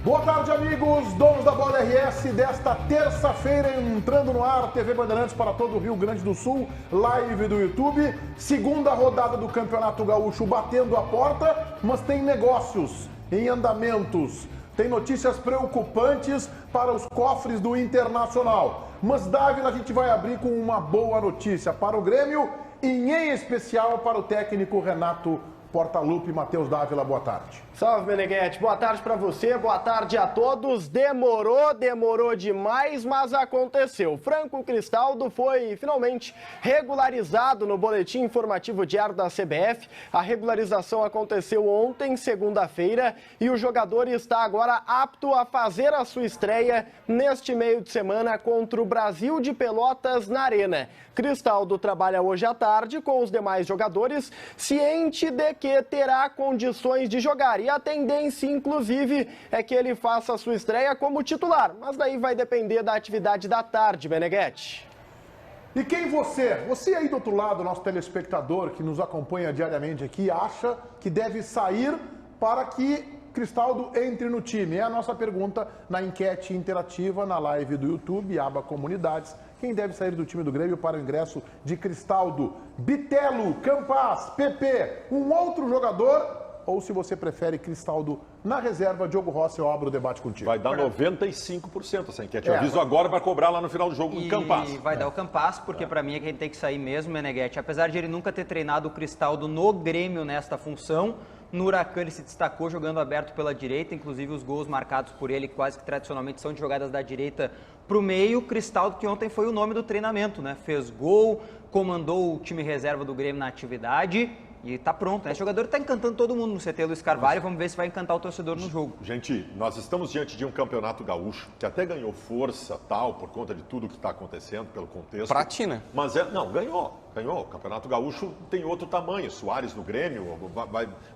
Boa tarde, amigos, donos da Bola RS, desta terça-feira, entrando no ar, TV Bandeirantes para todo o Rio Grande do Sul, live do YouTube, segunda rodada do Campeonato Gaúcho batendo a porta, mas tem negócios em andamentos, tem notícias preocupantes para os cofres do Internacional. Mas, Dávila, a gente vai abrir com uma boa notícia para o Grêmio e, em especial, para o técnico Renato Portaluppi. Matheus Dávila, boa tarde. Salve, Meneghetti. Boa tarde para você, boa tarde a todos. Demorou demais, mas aconteceu. Franco Cristaldo foi finalmente regularizado no boletim informativo diário da CBF. A regularização aconteceu ontem, segunda-feira, e o jogador está agora apto a fazer a sua estreia neste meio de semana contra o Brasil de Pelotas na Arena. Cristaldo trabalha hoje à tarde com os demais jogadores, ciente de que terá condições de jogar. E a tendência, inclusive, é que ele faça a sua estreia como titular. Mas daí vai depender da atividade da tarde, Meneghetti. E quem você aí do outro lado, nosso telespectador que nos acompanha diariamente aqui, acha que deve sair para que Cristaldo entre no time? É a nossa pergunta na enquete interativa na live do YouTube, aba Comunidades. Quem deve sair do time do Grêmio para o ingresso de Cristaldo? Bitelo, Campas, PP, um outro jogador? Ou, se você prefere, Cristaldo na reserva, Diogo Rossi, eu abro o debate contigo. Vai dar 95% essa enquete. Eu aviso agora para cobrar lá no final do jogo o Campas. E vai dar o Campas, porque para mim é quem tem que sair mesmo, Meneghetti. Apesar de ele nunca ter treinado o Cristaldo no Grêmio nesta função, no Huracan ele se destacou jogando aberto pela direita, inclusive os gols marcados por ele quase que tradicionalmente são de jogadas da direita para o meio. Cristaldo, que ontem foi o nome do treinamento, né? Fez gol, comandou o time reserva do Grêmio na atividade e tá pronto, né? Esse jogador tá encantando todo mundo no CT Luiz Carvalho. Vamos ver se vai encantar o torcedor no jogo. Gente, nós estamos diante de um campeonato gaúcho que até ganhou força, tal, por conta de tudo que está acontecendo, pelo contexto. Pratina. Mas ganhou. O Campeonato Gaúcho tem outro tamanho. Soares no Grêmio,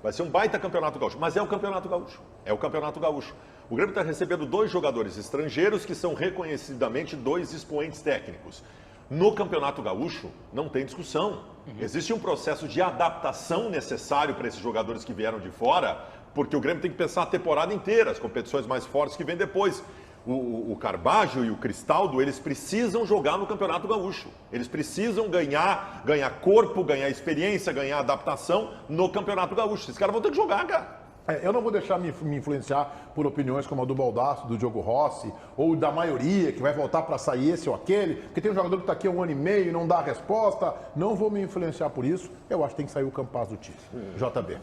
vai ser um baita Campeonato Gaúcho. Mas é o Campeonato Gaúcho. É o Campeonato Gaúcho. O Grêmio está recebendo 2 jogadores estrangeiros que são reconhecidamente 2 expoentes técnicos. No Campeonato Gaúcho, não tem discussão. Existe um processo de adaptação necessário para esses jogadores que vieram de fora, porque o Grêmio tem que pensar a temporada inteira, as competições mais fortes que vêm depois. O Carbajo e o Cristaldo, eles precisam jogar no Campeonato Gaúcho. Eles precisam ganhar corpo, ganhar experiência, ganhar adaptação no Campeonato Gaúcho. Esses caras vão ter que jogar, cara. Eu não vou deixar me influenciar por opiniões como a do Baldasso, do Diogo Rossi, ou da maioria, que vai voltar para sair esse ou aquele, porque tem um jogador que está aqui há 1 ano e meio e não dá a resposta. Não vou me influenciar por isso. Eu acho que tem que sair o Campas do time. JB.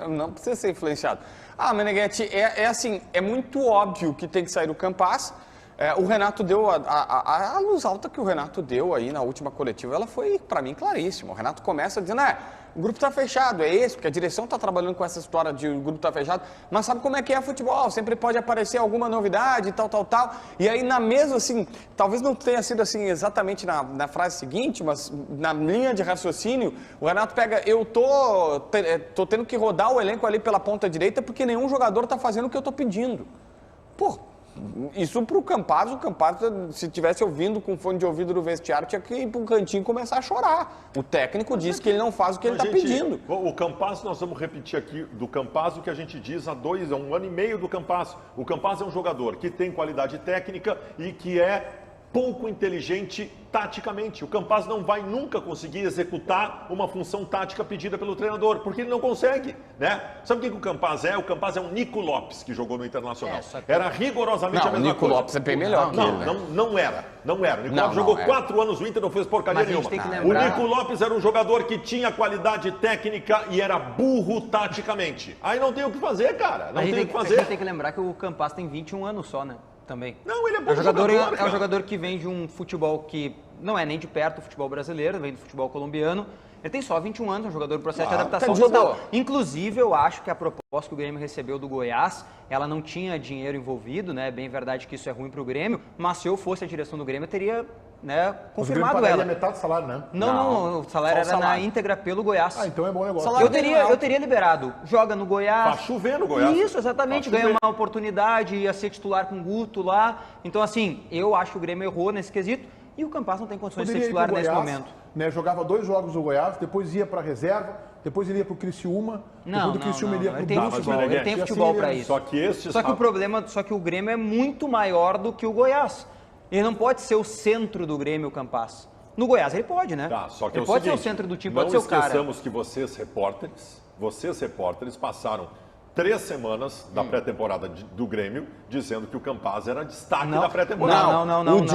Não precisa ser influenciado. Meneghetti, assim, é muito óbvio que tem que sair o Campas. O Renato deu, a luz alta que o Renato deu aí na última coletiva, ela foi, para mim, claríssima. O Renato começa dizendo, o grupo está fechado, é isso, porque a direção está trabalhando com essa história de o grupo está fechado, mas sabe como é que é futebol, sempre pode aparecer alguma novidade, tal. E aí, na mesma, assim, talvez não tenha sido assim exatamente na frase seguinte, mas na linha de raciocínio, o Renato pega, eu tô tendo que rodar o elenco ali pela ponta direita porque nenhum jogador está fazendo o que eu estou pedindo. Isso pro Campas, se tivesse ouvindo com fone de ouvido do vestiário, tinha que ir pro cantinho e começar a chorar. O técnico disse que ele não faz o que ele está pedindo. O Campas, nós vamos repetir aqui do Campas o que a gente diz há 1 ano e meio do Campas. O Campas é um jogador que tem qualidade técnica e que é pouco inteligente taticamente. O Campas não vai nunca conseguir executar uma função tática pedida pelo treinador, porque ele não consegue, né? Sabe o que o Campas é? O Campas é um Nico Lopes que jogou no Internacional. Era rigorosamente a mesma coisa. O Nico Lopes é bem melhor que ele, né? Não era. O Nico Lopes jogou 4 anos no Inter, não fez porcaria nenhuma. O Nico Lopes era um jogador que tinha qualidade técnica e era burro taticamente. Aí não tem o que fazer, cara. Não tem o que fazer. A gente tem que lembrar que o Campas tem 21 anos só, né? Também. Não, ele é bom jogador. É um jogador que vem de um futebol que não é nem de perto o futebol brasileiro, vem do futebol colombiano. Ele tem só 21 anos, é um jogador em processo de adaptação total. Inclusive, eu acho que a proposta que o Grêmio recebeu do Goiás, ela não tinha dinheiro envolvido, né? É bem verdade que isso é ruim para o Grêmio, mas se eu fosse a direção do Grêmio, eu teria confirmado ela. Metade do salário, né? Não, o salário era na íntegra pelo Goiás. Então é bom negócio. Eu teria liberado. Joga no Goiás. Tá chovendo o Goiás. Isso, exatamente. Ganha uma oportunidade, ia ser titular com o Guto lá. Então, assim, eu acho que o Grêmio errou nesse quesito. E o Campas não tem condições de ser titular nesse momento. Né, jogava 2 jogos no Goiás, depois ia para a reserva, depois ele ia pro Criciúma, Não, depois do Criciúma ele ia pro ele tem Brusque. futebol, ele tem E assim futebol ele para ia. isso. Só Só que o Grêmio é muito maior do que o Goiás. Ele não pode ser o centro do Grêmio, o Campaz. No Goiás ele pode, né? Tá, só que ele é o pode seguinte, ser o centro do time, não pode ser o cara. esqueçamos que vocês repórteres passaram 3 semanas da pré-temporada do Grêmio dizendo que o Campaz era destaque da pré-temporada. Não. Ninguém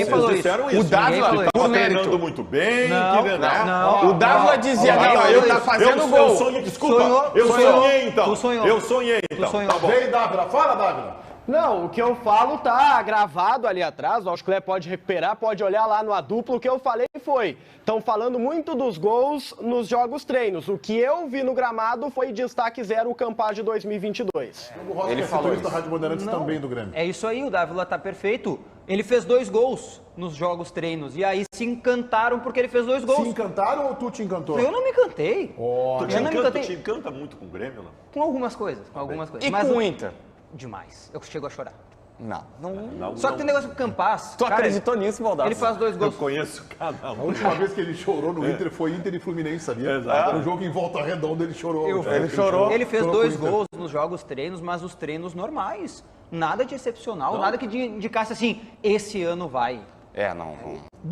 Vocês falou isso. disseram isso. O Dávila, Ninguém por estava mérito. treinando muito bem. Não. O Dávila dizia, não, ele tá fazendo gol. Eu sonhei, desculpa, Sonhou, eu sonhou. sonhei então. Tu sonhou. Eu sonhei então. Tu sonhou. Tá bom. Vem, Dávila. Fala, Dávila. Não, o que eu falo tá gravado ali atrás, o Auscler pode recuperar, pode olhar lá no A Dupla, o que eu falei foi, estão falando muito dos gols nos jogos treinos, o que eu vi no gramado foi destaque 0 o Campaz de 2022. O Rossi, Ele que é falou setorista da isso. Rádio Bandeirantes Não. também do Grêmio. É isso aí, o Dávila tá perfeito. Ele fez 2 gols nos jogos treinos. E aí se encantaram porque ele fez 2 gols. Se encantaram ou tu te encantou? Eu não me encantei. Tu Eu te não me encanta, encantei. te encanta muito com o Grêmio, não? Com algumas coisas. E Mas com o Inter? Demais. Eu chego a chorar. Não. Só que tem negócio com o Campaz. Tu cara, acreditou nisso, Baldassi? Ele faz 2 Eu gols. conheço cada A um. última vez que ele chorou no Inter foi Inter e Fluminense, sabia? Exato. No jogo em Volta Redonda ele chorou. Ele chorou. Ele fez Chorou 2 com o Inter. gols nos jogos treinos, mas os treinos normais. Nada de excepcional, nada que indicasse assim, esse ano vai. Não.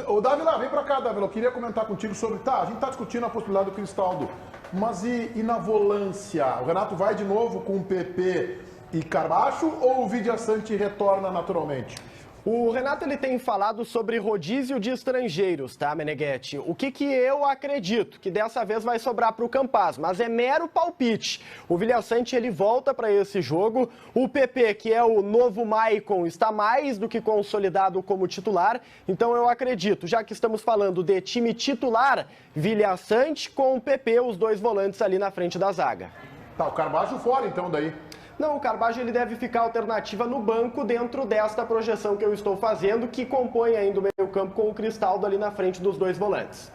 Ô, Dávila, vem pra cá, Dávila. Eu queria comentar contigo sobre... Tá, a gente tá discutindo a possibilidade do Cristaldo, mas e na volância? O Renato vai de novo com o PP e Carbacho ou o Vidia Sante retorna naturalmente? O Renato ele tem falado sobre rodízio de estrangeiros, tá, Meneghetti? O que eu acredito? Que dessa vez vai sobrar para o Campaz, mas é mero palpite. O Vidia Sante ele volta para esse jogo. O PP, que é o novo Maicon, está mais do que consolidado como titular. Então eu acredito, já que estamos falando de time titular, Vidia Sante com o PP, os 2 volantes ali na frente da zaga. Tá, o Carbacho fora então daí. Não, o Carbajo ele deve ficar alternativa no banco dentro desta projeção que eu estou fazendo, que compõe ainda o meio-campo com o Cristaldo ali na frente dos 2 volantes.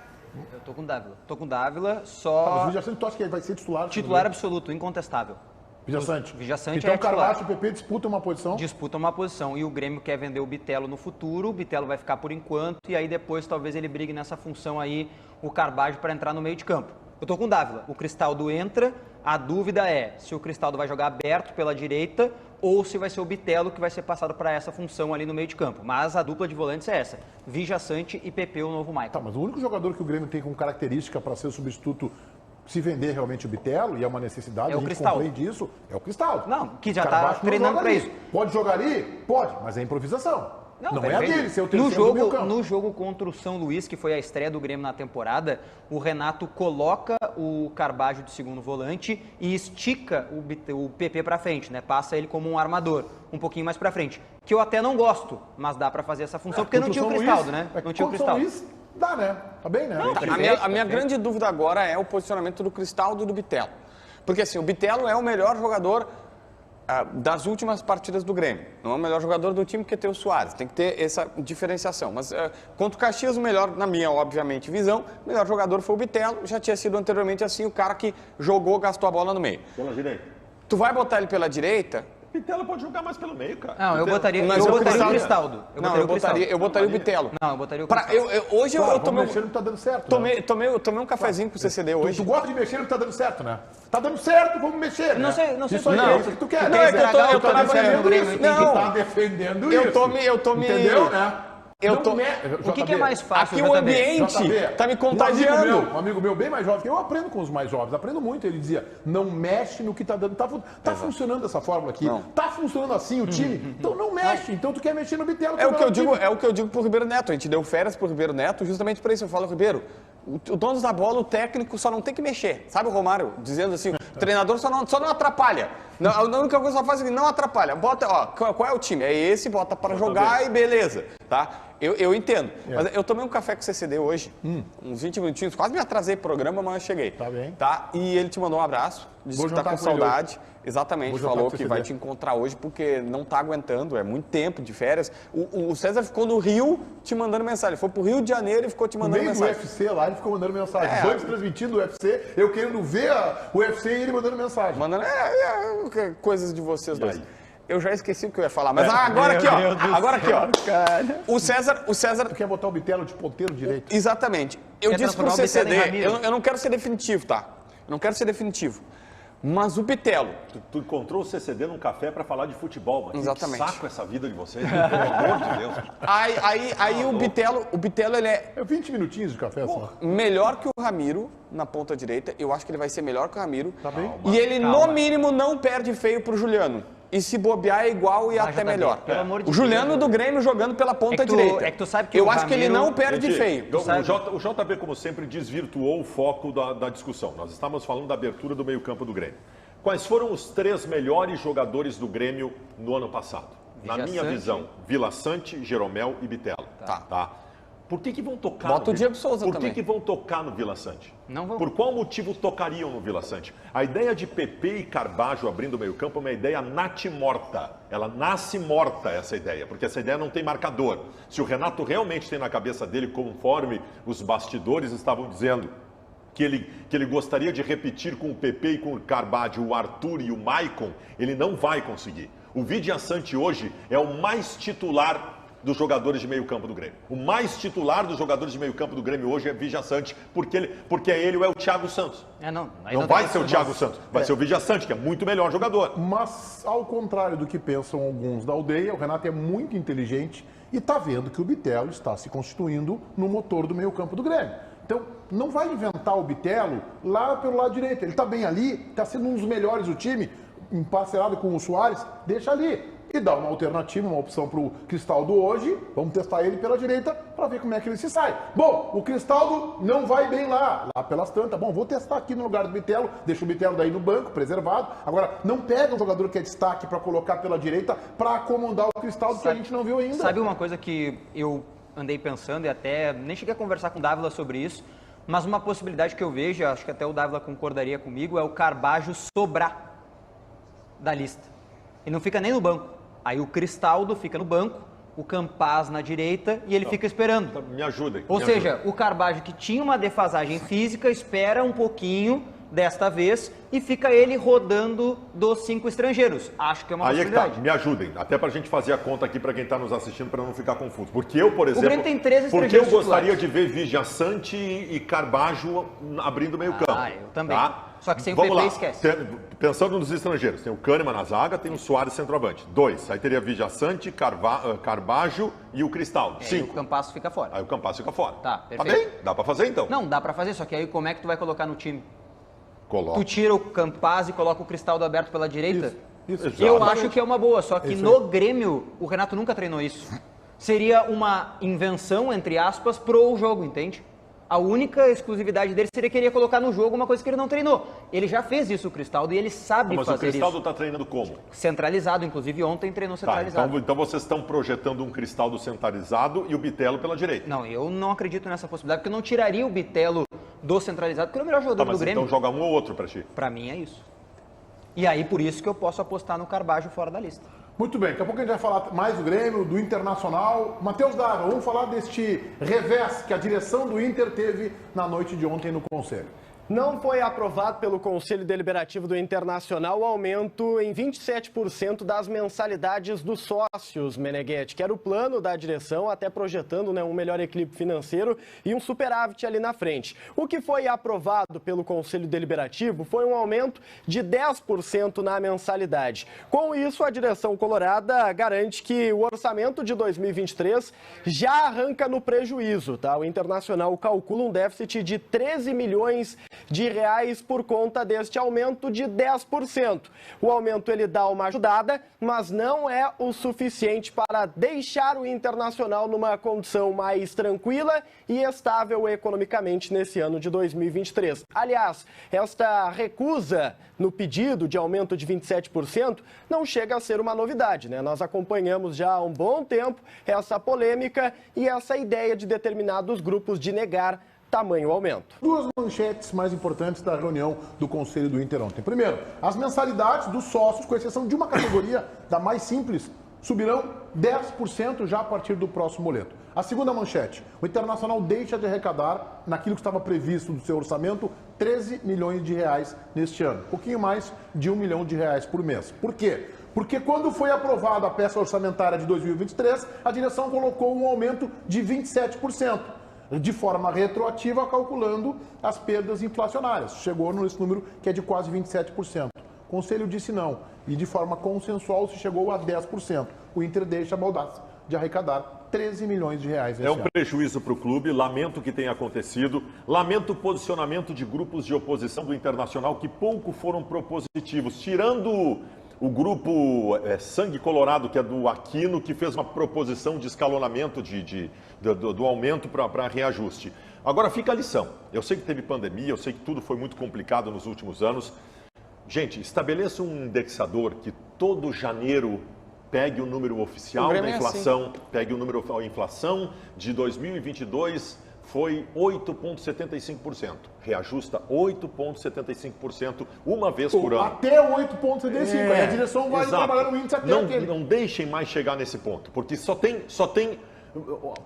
Eu tô com o Dávila. Tá, mas Só o Vidia Sante, tu acha que ele vai ser titular? titular absoluto, incontestável. Vidia Sante. Vidia Sante então é o Carbacho e titular. o PP disputam uma posição? Disputa uma posição e o Grêmio quer vender o Bitelo no futuro, o Bitelo vai ficar por enquanto e aí depois talvez ele brigue nessa função aí, o Carbajo para entrar no meio de campo. Eu tô com o Dávila, o Cristaldo entra, a dúvida é se o Cristaldo vai jogar aberto pela direita ou se vai ser o Bitelo que vai ser passado para essa função ali no meio de campo. Mas a dupla de volantes é essa, Vidia Sante e PP, o novo Maicon. Tá, mas o único jogador que o Grêmio tem com característica para ser o substituto, se vender realmente o Bitelo, e é uma necessidade, É o a gente Cristaldo. compreende isso, é o Cristaldo. Não, que já Carbacho tá não treinando joga para ali. isso. Pode jogar ali? Pode, mas é improvisação. Não é a perfeito. dele, ser o terceiro do meio campo. No jogo contra o São Luís, que foi a estreia do Grêmio na temporada, o Renato coloca o Carbajo de segundo volante e estica o PP para frente, né? Passa ele como um armador, um pouquinho mais para frente. Que eu até não gosto, mas dá para fazer essa função, porque não tinha o Cristaldo, né? Não tinha o Cristaldo. Luís, dá, né? Tá bem, né? A minha grande dúvida agora é o posicionamento do Cristaldo e do Bitelo. Porque assim, o Bitelo é o melhor jogador das últimas partidas do Grêmio. Não é o melhor jogador do time porque tem o Soares. Tem que ter essa diferenciação. Mas contra o Caxias, o melhor, na minha, obviamente, visão, o melhor jogador foi o Bitelo. Já tinha sido anteriormente assim, o cara que jogou, gastou a bola no meio. Pela direita. Tu vai botar ele pela direita... Bitelo pode jogar mais pelo meio, cara. Não, eu botaria Mas o o Cristaldo- Cristaldo. Eu botaria o Bitelo. Não, eu botaria o Cristaldo. Hoje Claro, eu tomei, mexer no que tá dando certo. tomei um cafezinho com o CCD hoje. Tu gosta de mexer no que tá dando certo, né? Tá dando certo, vamos mexer, Não né? sei Isso aí por é quê. isso que tu quer. Não, é que eu tô defendendo defendendo isso. Não. Tu tá defendendo Eu isso. tô me- Entendeu, né? Eu Não tô- O que é mais fácil, Aqui o JB? ambiente JB, tá me contagiando. Um amigo meu bem mais jovem, que eu aprendo com os mais jovens, aprendo muito. Ele dizia, não mexe no que tá dando. Tá funcionando essa fórmula aqui. Não. Tá funcionando assim o time. Então não mexe. Então tu quer mexer no Bitelo. É o que eu digo pro Ribeiro Neto. A gente deu férias pro Ribeiro Neto justamente por isso. Eu falo, Ribeiro, o dono da bola, o técnico só não tem que mexer. Sabe o Romário dizendo assim, o treinador só não atrapalha. Não, a única coisa que só faz é que não atrapalha. Bota, ó, qual é o time? É esse, bota para jogar e beleza, tá? Eu entendo. Mas eu tomei um café com o CCD hoje, uns 20 minutinhos, quase me atrasei pro programa, mas eu cheguei. Tá bem. Tá? E ele te mandou um abraço, disse Vou que tá jantar com com ele saudade. Exatamente, Vou jantar falou com o que vai CCD. te encontrar hoje porque não tá aguentando, é muito tempo de férias. O César ficou no Rio te mandando mensagem. Ele foi pro Rio de Janeiro e ficou te No mandando meio do mensagem. UFC lá, ele ficou mandando mensagem. É. Os dois transmitindo o UFC, eu querendo ver o UFC e ele mandando mensagem. Mandando coisas de vocês dois. Eu já esqueci o que eu ia falar, mas agora aqui, ó. Agora aqui, ó. O César. Tu quer botar o Bitelo de ponteiro direito? Exatamente. Eu Quer disse pro transformar o Bitelo em CCD, Ramiro? eu não quero ser definitivo, tá? Eu não quero ser definitivo. Mas o Bitelo... Tu encontrou o CCD num café para falar de futebol, mas Exatamente. que saco essa vida de vocês, pelo amor de Deus. Aí o Bitelo ele é 20 minutinhos de café só. melhor que o Ramiro na ponta direita. Eu acho que ele vai ser melhor que o Ramiro. Tá bem? E ele, no mínimo, não perde feio pro Juliano. E se bobear é igual e até JB, melhor. pelo amor de O Juliano Deus, do Grêmio jogando pela ponta direita. É que tu sabe que eu o acho que ele Ramiro- não perde Gente, feio. então, o JB, como sempre, desvirtuou o foco da discussão. Nós estávamos falando da abertura do meio-campo do Grêmio. Quais foram os 3 melhores jogadores do Grêmio no ano passado? Na Vila minha Sante. visão, Vila Sante, Jeromel e Bitelo. Tá. Por que vão tocar Bota no o Diego Souza Por também. que vão tocar no Vila Sante? Não vão. Por qual motivo tocariam no Vila Sante? A ideia de Pepe e Carbajo abrindo o meio-campo é uma ideia natimorta. Ela nasce morta, essa ideia, porque essa ideia não tem marcador. Se o Renato realmente tem na cabeça dele, conforme os bastidores estavam dizendo, que ele gostaria de repetir com o Pepe e com o Carbajo, o Arthur e o Maicon, ele não vai conseguir. O Vidia Sante hoje é o mais titular dos jogadores de meio campo do Grêmio. O mais titular dos jogadores de meio campo do Grêmio hoje é Vidia Sante, porque ele é o Thiago Santos. Não vai ser o Thiago Santos, vai ser o Vidia Sante, que é muito melhor jogador. Mas, ao contrário do que pensam alguns da aldeia, o Renato é muito inteligente e está vendo que o Bitelo está se constituindo no motor do meio-campo do Grêmio. Então, não vai inventar o Bitelo lá pelo lado direito. Ele está bem ali, está sendo um dos melhores do time, emparcerado com o Soares, deixa ali. E dá uma alternativa, uma opção para o Cristaldo hoje. Vamos testar ele pela direita para ver como é que ele se sai. Bom, o Cristaldo não vai bem lá pelas tantas. Bom, vou testar aqui no lugar do Bitelo, deixa o Bitelo daí no banco, preservado. Agora, não pega um jogador que é destaque para colocar pela direita para acomodar o Cristaldo, que a gente não viu ainda. Sabe uma coisa que eu andei pensando e até nem cheguei a conversar com o Dávila sobre isso, mas uma possibilidade que eu vejo, acho que até o Dávila concordaria comigo, é o Carbajo sobrar da lista. Ele não fica nem no banco. Aí o Cristaldo fica no banco, o Campaz na direita e ele fica esperando. Me ajudem. Ou seja, o Carbajo, que tinha uma defasagem física, espera um pouquinho desta vez e fica ele rodando dos 5 estrangeiros. Acho que é uma Aí é que possibilidade. tá, me ajudem, até pra gente fazer a conta aqui pra quem tá nos assistindo, pra não ficar confuso. Porque eu, por exemplo, Grêmio tem 13 porque eu estrangeiros gostaria titulares. de ver Vidia Sante e Carbajo abrindo o meio campo. Eu também. Tá? Só que sem o Vamos PP, lá. esquece. Pensando nos estrangeiros, tem o Kahneman na zaga, tem o Soares centroavante. 2, aí teria Vidia Sante, Carbajo e o Cristaldo. E o 5. Campaz fica fora. Aí o Campaz fica fora. Tá, Tá perfeito. bem? Dá pra fazer então? Não, dá pra fazer, só que aí como é que tu vai colocar no time? Coloca. Tu tira o Campaz e coloca o Cristaldo aberto pela direita? Isso. Eu Exatamente. acho que é uma boa, só que Isso no Grêmio o Renato nunca treinou isso. Seria uma invenção, entre aspas, pro jogo, entende? A única exclusividade dele seria que ele ia colocar no jogo uma coisa que ele não treinou. Ele já fez isso, o Cristaldo, e ele sabe Mas o fazer Cristaldo isso. tá treinando como? Centralizado, inclusive ontem treinou Tá, centralizado. então vocês estão projetando um Cristaldo centralizado e o Bitelo pela direita. Não, eu não acredito nessa possibilidade, porque eu não tiraria o Bitelo do centralizado, porque ele é o melhor jogador Tá, mas do Grêmio. então joga um ou outro pra ti. Pra mim é isso. E aí, por isso que eu posso apostar no Carbajo fora da lista. Muito bem, daqui a pouco a gente vai falar mais do Grêmio, do Internacional. Matheus Dávila, vamos falar deste revés que a direção do Inter teve na noite de ontem no Conselho. Não foi aprovado pelo Conselho Deliberativo do Internacional o aumento em 27% das mensalidades dos sócios, Meneghetti, que era o plano da direção, até projetando um melhor equilíbrio financeiro e um superávit ali na frente. O que foi aprovado pelo Conselho Deliberativo foi um aumento de 10% na mensalidade. Com isso, a direção colorada garante que o orçamento de 2023 já arranca no prejuízo, tá? O Internacional calcula um déficit de 13 milhões de reais por conta deste aumento de 10%. O aumento ele dá uma ajudada, mas não é o suficiente para deixar o Internacional numa condição mais tranquila e estável economicamente nesse ano de 2023. Aliás, esta recusa no pedido de aumento de 27% não chega a ser uma novidade, né? Nós acompanhamos já há um bom tempo essa polêmica e essa ideia de determinados grupos de negar tamanho aumento. Duas manchetes mais importantes da reunião do Conselho do Inter ontem. Primeiro, as mensalidades dos sócios, com exceção de uma categoria, da mais simples, subirão 10% já a partir do próximo boleto. A segunda manchete, o Internacional deixa de arrecadar, naquilo que estava previsto do seu orçamento, 13 milhões de reais neste ano. Um pouquinho mais de 1 milhão de reais por mês. Por quê? Porque quando foi aprovada a peça orçamentária de 2023, a direção colocou um aumento de 27%. de forma retroativa, calculando as perdas inflacionárias. Chegou nesse número que é de quase 27%. O Conselho disse não, e de forma consensual se chegou a 10%. O Inter deixa a Baldassi de arrecadar 13 milhões de reais. É um prejuízo para o clube, lamento o que tenha acontecido, lamento o posicionamento de grupos de oposição do Internacional que pouco foram propositivos, tirando o grupo Sangue Colorado, que é do Aquino, que fez uma proposição de escalonamento do aumento para reajuste. Agora fica a lição, eu sei que teve pandemia, eu sei que tudo foi muito complicado nos últimos anos. Gente, estabeleça um indexador que todo janeiro pegue o número oficial da inflação, pegue o número, a inflação de 2022 foi 8,75%. Reajusta 8,75% uma vez por ano. Até 8,75%. A direção vai trabalhar no índice até aquele. Não deixem mais chegar nesse ponto, porque só tem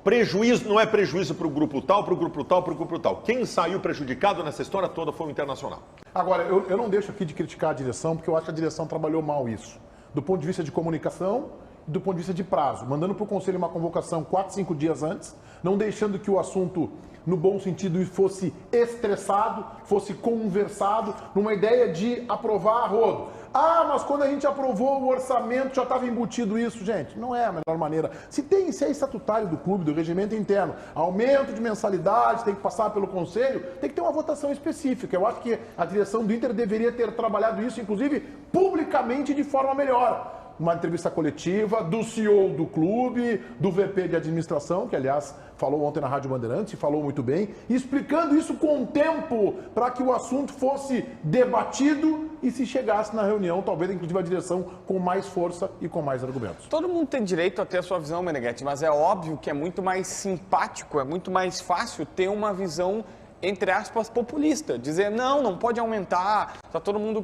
prejuízo, não é prejuízo para o grupo tal, para o grupo tal, para o grupo tal. Quem saiu prejudicado nessa história toda foi o Internacional. Agora, eu não deixo aqui de criticar a direção, porque eu acho que a direção trabalhou mal isso. Do ponto de vista de comunicação e do ponto de vista de prazo. Mandando para o Conselho uma convocação 4, 5 dias antes, não deixando que o assunto, no bom sentido, fosse estressado, fosse conversado, numa ideia de aprovar a rodo. Ah, mas quando a gente aprovou o orçamento já estava embutido isso, gente. Não é a melhor maneira. Se é estatutário do clube, do regimento interno, aumento de mensalidade, tem que passar pelo conselho, tem que ter uma votação específica. Eu acho que a direção do Inter deveria ter trabalhado isso, inclusive, publicamente de forma melhor. Uma entrevista coletiva do CEO do clube, do VP de administração, que aliás falou ontem na Rádio Bandeirantes e falou muito bem, explicando isso com tempo para que o assunto fosse debatido e se chegasse na reunião, talvez inclusive a direção com mais força e com mais argumentos. Todo mundo tem direito a ter a sua visão, Meneghetti, mas é óbvio que é muito mais simpático, é muito mais fácil ter uma visão, entre aspas, populista. Dizer, não pode aumentar, está todo mundo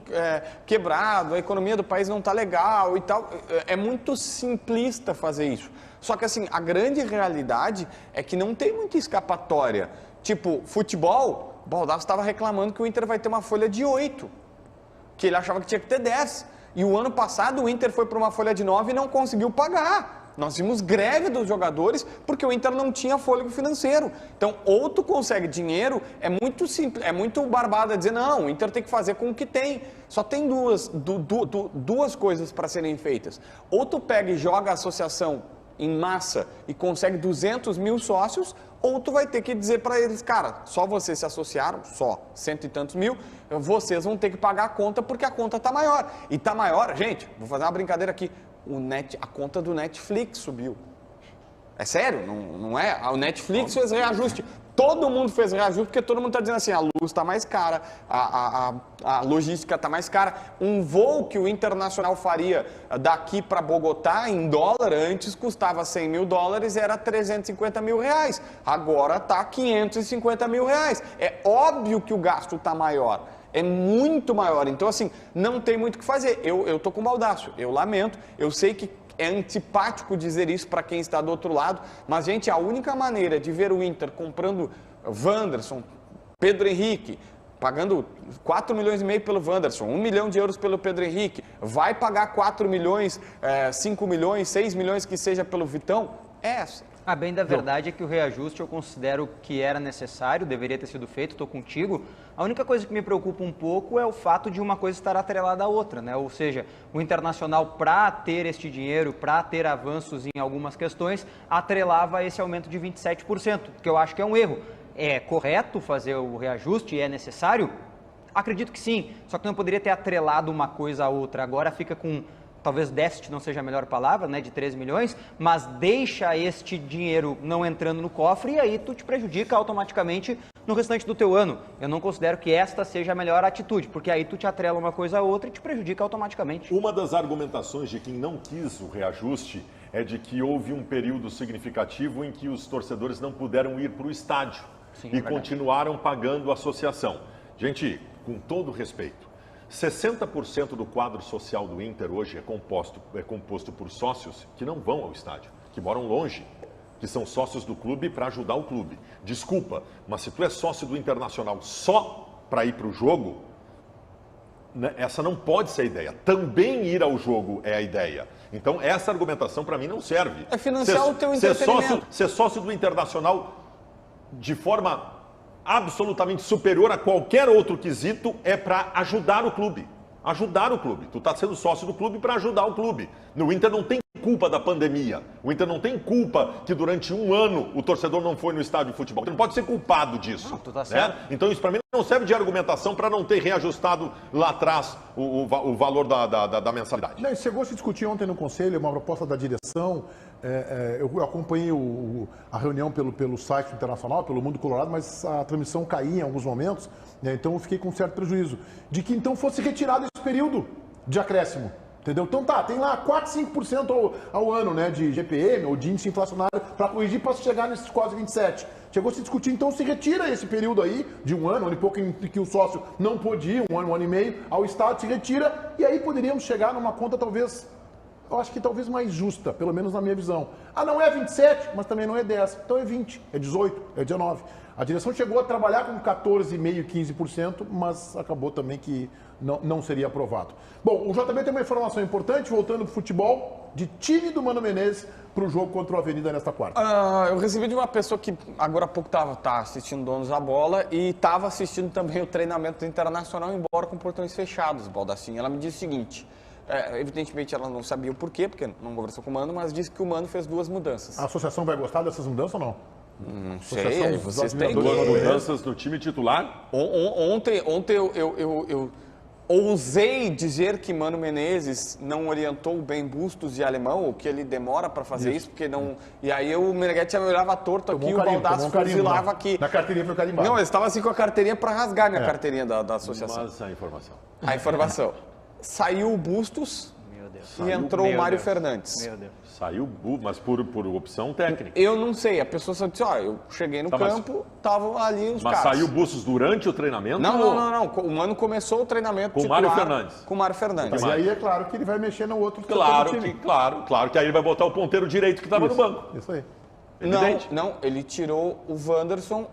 quebrado, a economia do país não está legal e tal. É muito simplista fazer isso. Só que, assim, a grande realidade é que não tem muita escapatória. Tipo, futebol, o Baldassi estava reclamando que o Inter vai ter uma folha de 8, que ele achava que tinha que ter 10. E o ano passado o Inter foi para uma folha de 9 e não conseguiu pagar. Nós vimos greve dos jogadores porque o Inter não tinha fôlego financeiro. Então, ou tu consegue dinheiro, é muito simples, é muito barbada dizer, não, o Inter tem que fazer com o que tem. Só tem duas coisas para serem feitas. Ou tu pega e joga a associação em massa e consegue 200 mil sócios, ou tu vai ter que dizer para eles, cara, só vocês se associaram, só 100 e tantos mil, vocês vão ter que pagar a conta porque a conta tá maior. E tá maior, gente, vou fazer uma brincadeira aqui, a conta do Netflix subiu. É sério, não é? O Netflix fez reajuste. Todo mundo fez reajuste porque todo mundo está dizendo assim, a luz está mais cara, a logística está mais cara. Um voo que o Internacional faria daqui para Bogotá em dólar antes custava 100 mil dólares e era 350 mil reais. Agora está 550 mil reais. É óbvio que o gasto está maior. É muito maior. Então, assim, não tem muito o que fazer. Eu tô com o Baldasso. Eu lamento. Eu sei que é antipático dizer isso para quem está do outro lado, mas, gente, a única maneira de ver o Inter comprando Wanderson, Pedro Henrique, pagando 4 milhões e meio pelo Wanderson, 1 milhão de euros pelo Pedro Henrique, vai pagar 4 milhões, 5 milhões, 6 milhões que seja pelo Vitão, é essa. A bem da verdade é que o reajuste eu considero que era necessário, deveria ter sido feito, estou contigo. A única coisa que me preocupa um pouco é o fato de uma coisa estar atrelada à outra, né? Ou seja, o Internacional, para ter este dinheiro, para ter avanços em algumas questões, atrelava esse aumento de 27%, que eu acho que é um erro. É correto fazer o reajuste? É necessário? Acredito que sim, só que não poderia ter atrelado uma coisa à outra. Agora fica com... Talvez déficit não seja a melhor palavra, né, de 13 milhões, mas deixa este dinheiro não entrando no cofre e aí tu te prejudica automaticamente no restante do teu ano. Eu não considero que esta seja a melhor atitude, porque aí tu te atrela uma coisa a outra e te prejudica automaticamente. Uma das argumentações de quem não quis o reajuste é de que houve um período significativo em que os torcedores não puderam ir para o estádio. Sim, e continuaram pagando a associação. Gente, com todo respeito, 60% do quadro social do Inter hoje é composto por sócios que não vão ao estádio, que moram longe, que são sócios do clube para ajudar o clube. Desculpa, mas se tu é sócio do Internacional só para ir para o jogo, né, essa não pode ser a ideia. Também ir ao jogo é a ideia. Então essa argumentação para mim não serve. É financiar o teu entretenimento. Ser sócio do Internacional de forma absolutamente superior a qualquer outro quesito, é para ajudar o clube. Ajudar o clube. Tu está sendo sócio do clube para ajudar o clube. No Inter não tem culpa da pandemia. O Inter não tem culpa que durante um ano o torcedor não foi no estádio de futebol. Tu não pode ser culpado disso. Não, tu tá certo. Então isso para mim não serve de argumentação para não ter reajustado lá atrás o valor da mensalidade. Não, chegou a se discutir ontem no Conselho uma proposta da direção. Eu acompanhei a reunião pelo site internacional, pelo Mundo Colorado, mas a transmissão caía em alguns momentos, né, então eu fiquei com um certo prejuízo. De que então fosse retirado esse período de acréscimo. Entendeu? Então tem lá 4, 5% ao ano, né, de GPM ou de índice inflacionário para corrigir para chegar nesses quase 27%. Chegou a se discutir, então se retira esse período aí, de um ano e pouco em que o sócio não pôde ir, um ano e meio, ao Estado se retira, e aí poderíamos chegar numa conta talvez, eu acho que talvez mais justa, pelo menos na minha visão. Não é 27, mas também não é 10, então é 20, é 18, é 19. A direção chegou a trabalhar com 14,5%, 15%, mas acabou também que não seria aprovado. Bom, o JB tem uma informação importante, voltando para o futebol, de time do Mano Menezes para o jogo contra o Avenida nesta quarta. Eu recebi de uma pessoa que agora há pouco tá assistindo Donos da Bola e estava assistindo também o treinamento internacional, embora com portões fechados, Baldassin. Ela me disse o seguinte, evidentemente ela não sabia o porquê, porque não conversou com o Mano, mas disse que o Mano fez 2 mudanças. A associação vai gostar dessas mudanças ou não? Não sei, vocês têm que... Mudanças no time titular? Ontem eu ousei dizer que Mano Menezes não orientou bem Bustos e Alemão, ou que ele demora para fazer isso, porque não... E aí o Meneghetti me olhava torto aqui e o Baldassi fuzilava aqui. Na carteirinha foi carimbado. Não, eu estava assim com a carteirinha para rasgar minha carteirinha da associação. Mas a informação. A informação. Saiu o Bustos e entrou o Mário Fernandes. Meu Deus. Saiu, mas por opção técnica. Eu não sei, a pessoa só disse, eu cheguei no campo, estavam ali os caras. Mas saiu o Bustos durante o treinamento? Não. O Mano começou o treinamento com o Mário Fernandes. Com o Mário Fernandes. E aí é claro que ele vai mexer no outro claro time. Claro que aí ele vai botar o ponteiro direito que estava no banco. Isso aí. Não, ele tirou o Wanderson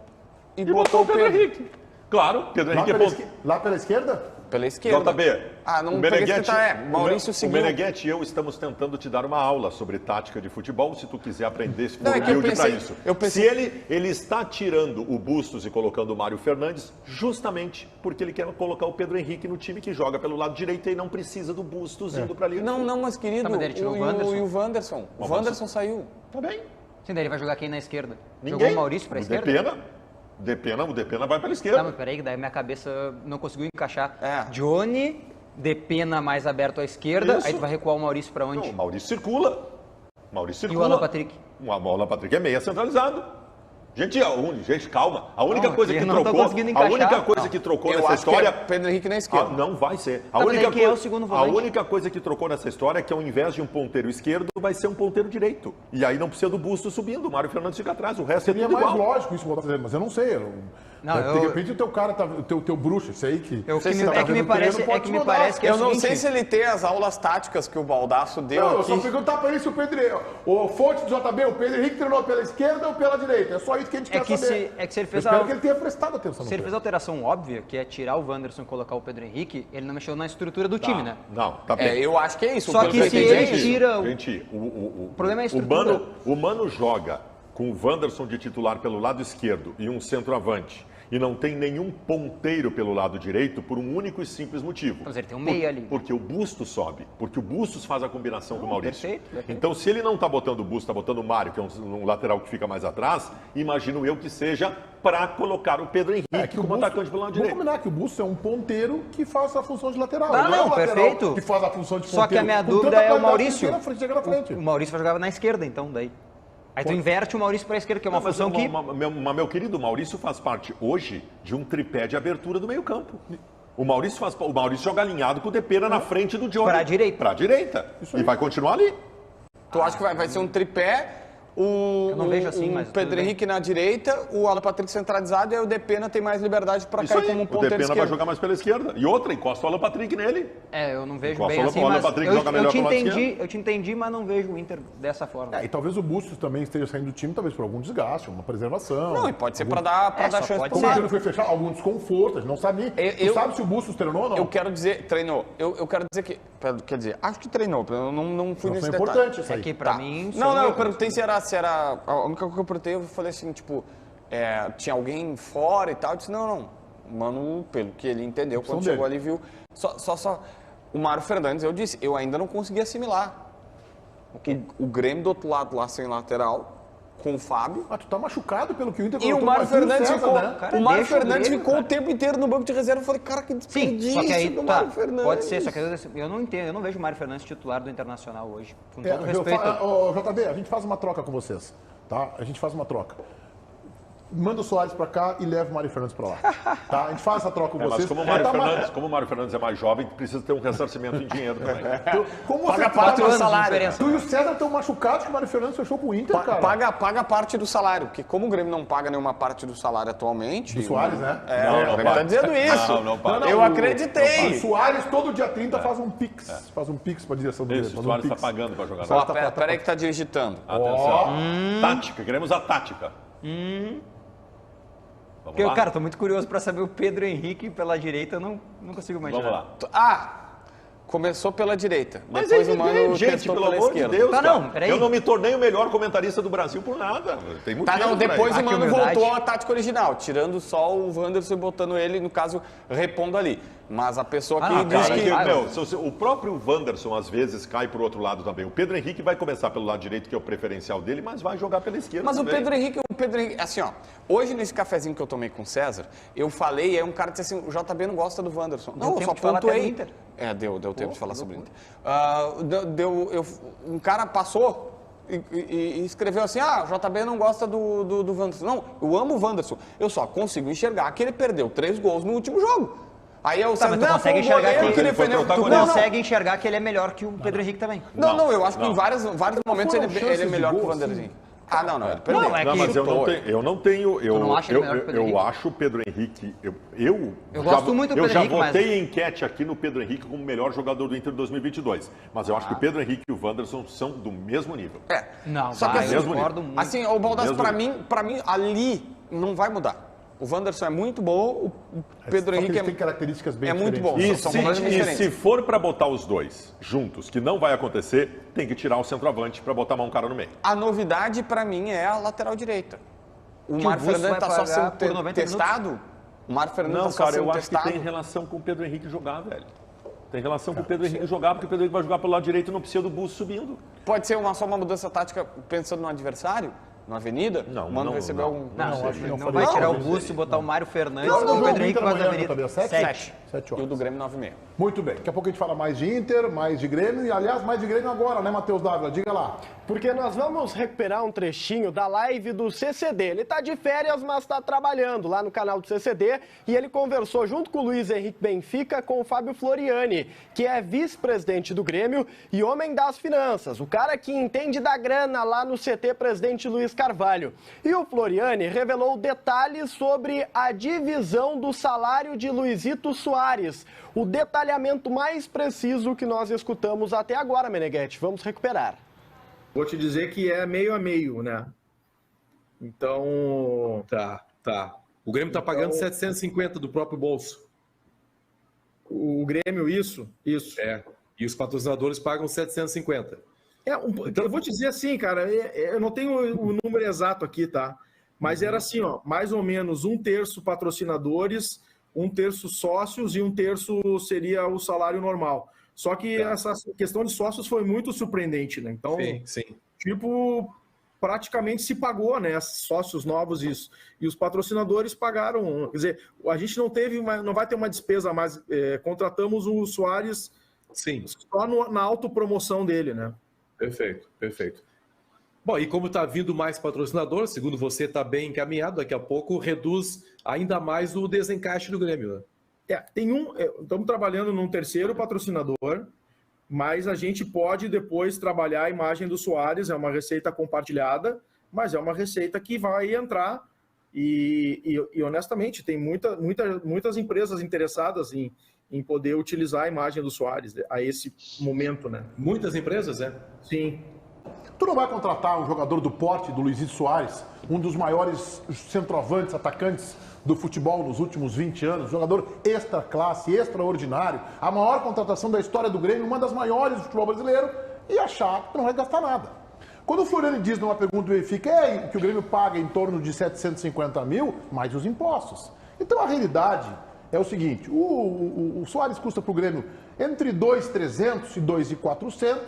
e botou o Pedro Henrique. Claro, Pedro Henrique lá pela esquerda? Pela esquerda. JB, não o Meneghetti, Maurício seguiu. O Meneghetti e eu estamos tentando te dar uma aula sobre tática de futebol, se tu quiser aprender, se for humilde para isso. Se ele está tirando o Bustos e colocando o Mário Fernandes, justamente porque ele quer colocar o Pedro Henrique no time que joga pelo lado direito e não precisa do Bustos indo para ali. Não, mas querido, e o Wanderson? O Wanderson saiu. Tá bem. Sim, daí ele vai jogar quem na esquerda? Ninguém. Jogou o Maurício para a esquerda? O Depena vai pela esquerda. Não, mas peraí, que daí minha cabeça não conseguiu encaixar. Johnny, Depena mais aberto à esquerda, aí tu vai recuar o Maurício para onde? Não, o Maurício circula. E o Alan Patrick? O Alan Patrick é meia centralizado. Gente, calma. A única coisa que trocou nessa história... Que é Pedro Henrique na esquerda. Não vai ser. É o segundo volante. A única coisa que trocou nessa história é que ao invés de um ponteiro esquerdo, vai ser um ponteiro direito. E aí não precisa do Busto subindo, o Mário Fernandes fica atrás, o resto seria é tudo mais igual. Lógico isso, mas eu não sei. De repente o teu cara, o teu bruxo, isso aí que... É que me parece que é eu não sei se ele tem as aulas táticas que o Baldasso deu aqui. Eu só perguntar pra ele se o Pedro... O fonte do JB, o Pedro Henrique treinou pela esquerda ou pela direita? É só isso que a gente quer saber. Se ele fez espero que ele tenha prestado atenção. Se ele fez a alteração óbvia, que é tirar o Wanderson e colocar o Pedro Henrique, ele não mexeu na estrutura do time, né? Não, tá bem. Eu acho que é isso. Só que se ele tira... Gente, o problema é a estrutura. O Mano joga com o Wanderson de titular pelo lado esquerdo e um centroavante. E não tem nenhum ponteiro pelo lado direito por um único e simples motivo. Mas ele tem um meia ali. Porque o Bustos sobe. Porque o Bustos faz a combinação com o Maurício. Perfeito. Então, se ele não está botando o Bustos, está botando o Mário, que é um lateral que fica mais atrás, imagino eu que seja para colocar o Pedro Henrique como atacante pelo lado direito. Vamos combinar que o Bustos é um ponteiro que faz a função de lateral. Não, perfeito. Que faz a função de ponteiro. Só que a minha dúvida é o Maurício. O Maurício vai jogar na esquerda, então, daí. Aí tu inverte o Maurício para a esquerda, que é uma função que... Meu querido, o Maurício faz parte hoje de um tripé de abertura do meio campo. O Maurício joga alinhado com o Depena na frente do Johnny. Para a direita. Para a direita. E vai continuar ali. Tu acha que vai ser um tripé? Eu não vejo assim, mas o Pedro Henrique na direita, o Alan Patrick centralizado e aí o Depena tem mais liberdade para cair como um ponteiro esquerdo. O Depena vai jogar mais pela esquerda. E outra, encosta o Alan Patrick nele. Eu não vejo bem assim, mas eu te entendi, mas não vejo o Inter dessa forma. E talvez o Bustos também esteja saindo do time, talvez por algum desgaste, uma preservação. Não, e pode ser para dar chance para o Inter foi fechar, algum desconforto, a gente não sabe. Tu sabe se o Bustos treinou ou não? Eu quero dizer, treinou. Eu quero dizer que, quer dizer, acho que treinou, eu não fui nesse detalhe. Importante isso aí. É que para mim... Não, eu perguntei se era... A única coisa que eu perguntei, eu falei assim, tipo, tinha alguém fora e tal. Eu disse, não. O Mano, pelo que ele entendeu, quando chegou ali, viu... Só o Mário Fernandes, eu disse, eu ainda não consegui assimilar. O Grêmio do outro lado lá, sem lateral, com o Fábio. Tu tá machucado pelo que o Inter E o colocou, Mário mas tem Fernandes César, ficou, né? Cara, o Mário deixa o Fernandes Grêmio, ficou cara. o tempo inteiro no banco de reserva. Eu falei, cara, que Sim, desperdício só que aí, do Mário Fernandes. pode ser, só que eu não entendo, eu não vejo o Mário Fernandes titular do Internacional hoje, com todo respeito. JB, a gente faz uma troca com vocês, tá? A gente faz uma troca. Manda o Soares pra cá e leva o Mário Fernandes pra lá, tá? A gente faz essa troca com vocês. Mas como o Mário Fernandes é mais jovem, precisa ter um ressarcimento em dinheiro também. Paga parte do salário. Tu e o César estão machucados que o Mário Fernandes fechou com o Inter, cara. Paga parte do salário, porque como o Grêmio não paga nenhuma parte do salário atualmente... Do Soares, né? O Grêmio tá dizendo isso. Não paga. Eu acreditei. O Soares, todo dia 30, faz um pix. Faz um pix pra direção do Grêmio. Isso, o Soares está pagando para jogar. Peraí que tá digitando. Atenção. Tática, queremos a tática. Vamos lá? Cara, tô muito curioso pra saber o Pedro Henrique pela direita, eu não consigo imaginar. Vamos lá. Começou pela direita. Mas depois o Mano gente, testou pelo pela amor de esquerda. Deus, Tá, cara. não, peraí. Eu não me tornei o melhor comentarista do Brasil por nada. Tem motivo pra Depois isso. o Mano humildade. voltou à tática original, tirando só o Wanderson e botando ele, no caso, repondo ali. Mas a pessoa que diz que... O próprio Wanderson, às vezes, cai pro outro lado também. O Pedro Henrique vai começar pelo lado direito, que é o preferencial dele, mas vai jogar pela esquerda Mas também. o Pedro Henrique, assim, ó, hoje nesse cafezinho que eu tomei com o César, eu falei, aí um cara disse assim, o JB não gosta do Wanderson. Não, eu tempo só de falar até do pontuei. Inter. Deu tempo de falar sobre o Inter. Um cara passou e escreveu assim, o JB não gosta do Wanderson. Não, eu amo o Wanderson. Eu só consigo enxergar que ele perdeu 3 gols no último jogo. Aí eu Mas tu consegue enxergar ele enxergar que ele é melhor que o Pedro Henrique também. Não, eu acho que em vários momentos ele é melhor que o Wanderson. Não, ele perdeu. Mas eu não tenho. Eu acho o Pedro Henrique. Eu gosto muito do Pedro Henrique, já votei em enquete aqui no Pedro Henrique como o melhor jogador do Inter de 2022. Mas eu acho que o Pedro Henrique e o Wanderson são do mesmo nível. Não, só que eu concordo muito. Assim, o Baldassi, pra mim, ali não vai mudar. O Wanderson é muito bom, o Pedro Henrique tem características bem muito bom. E se for para botar os dois juntos, que não vai acontecer, tem que tirar o centroavante para botar mais um cara no meio. A novidade para mim é a lateral direita. O Mário Fernandes está só sendo testado. O Mário Fernandes está só sendo testado. Eu acho que tem relação com o Pedro Henrique jogar, velho. Tem relação com o Pedro Henrique jogar, porque o Pedro Henrique vai jogar pelo lado direito e não precisa do Busto subindo. Pode ser só uma mudança tática pensando no adversário? Na Avenida? Não, o Mano recebeu algum... Não vai tirar o Busto e botar o Mário Fernandes com o Pedro Henrique quase na Avenida. 7 E o do Grêmio 9h30. Muito bem. Daqui a pouco a gente fala mais de Inter, mais de Grêmio. E, aliás, mais de Grêmio agora, né, Matheus Dávila? Diga lá. Porque nós vamos recuperar um trechinho da live do CCD. Ele tá de férias, mas tá trabalhando lá no canal do CCD. E ele conversou junto com o Luiz Henrique Benfica com o Fábio Floriani, que é vice-presidente do Grêmio e homem das finanças. O cara que entende da grana lá no CT Presidente Luiz Carvalho. E o Floriani revelou detalhes sobre a divisão do salário de Luizito Soares. O detalhamento mais preciso que nós escutamos até agora, Meneghetti. Vamos recuperar. Vou te dizer que é meio a meio, né? Então... Tá. O Grêmio tá pagando 750 do próprio bolso. O Grêmio, isso? E os patrocinadores pagam 750. Eu vou te dizer assim, cara, eu não tenho o número exato aqui, tá? Mas era assim, ó, mais ou menos 1/3 patrocinadores, 1/3 sócios e 1/3 seria o salário normal. Só que essa questão de sócios foi muito surpreendente, né? Então, sim. Tipo, praticamente se pagou, né? Sócios novos isso. E os patrocinadores pagaram. Quer dizer, a gente não vai ter uma despesa a mais. Contratamos o Soares só na autopromoção dele, né? Perfeito. Bom, e como está vindo mais patrocinador, segundo você está bem encaminhado, daqui a pouco reduz ainda mais o desencaixe do Grêmio, né? Estamos trabalhando num terceiro patrocinador, mas a gente pode depois trabalhar a imagem do Soares, é uma receita compartilhada, mas é uma receita que vai entrar e honestamente, tem muitas empresas interessadas em poder utilizar a imagem do Soares a esse momento, né? Muitas empresas, Sim. Tu não vai contratar um jogador do porte do Luizito Soares, um dos maiores centroavantes, atacantes do futebol nos últimos 20 anos, jogador extra classe, extraordinário, a maior contratação da história do Grêmio, uma das maiores do futebol brasileiro, e achar que não vai gastar nada. Quando o Floriani diz numa pergunta do Benfica que o Grêmio paga em torno de 750 mil, mais os impostos. Então a realidade é o seguinte, o Soares custa para o Grêmio entre 2.300 e 2.400.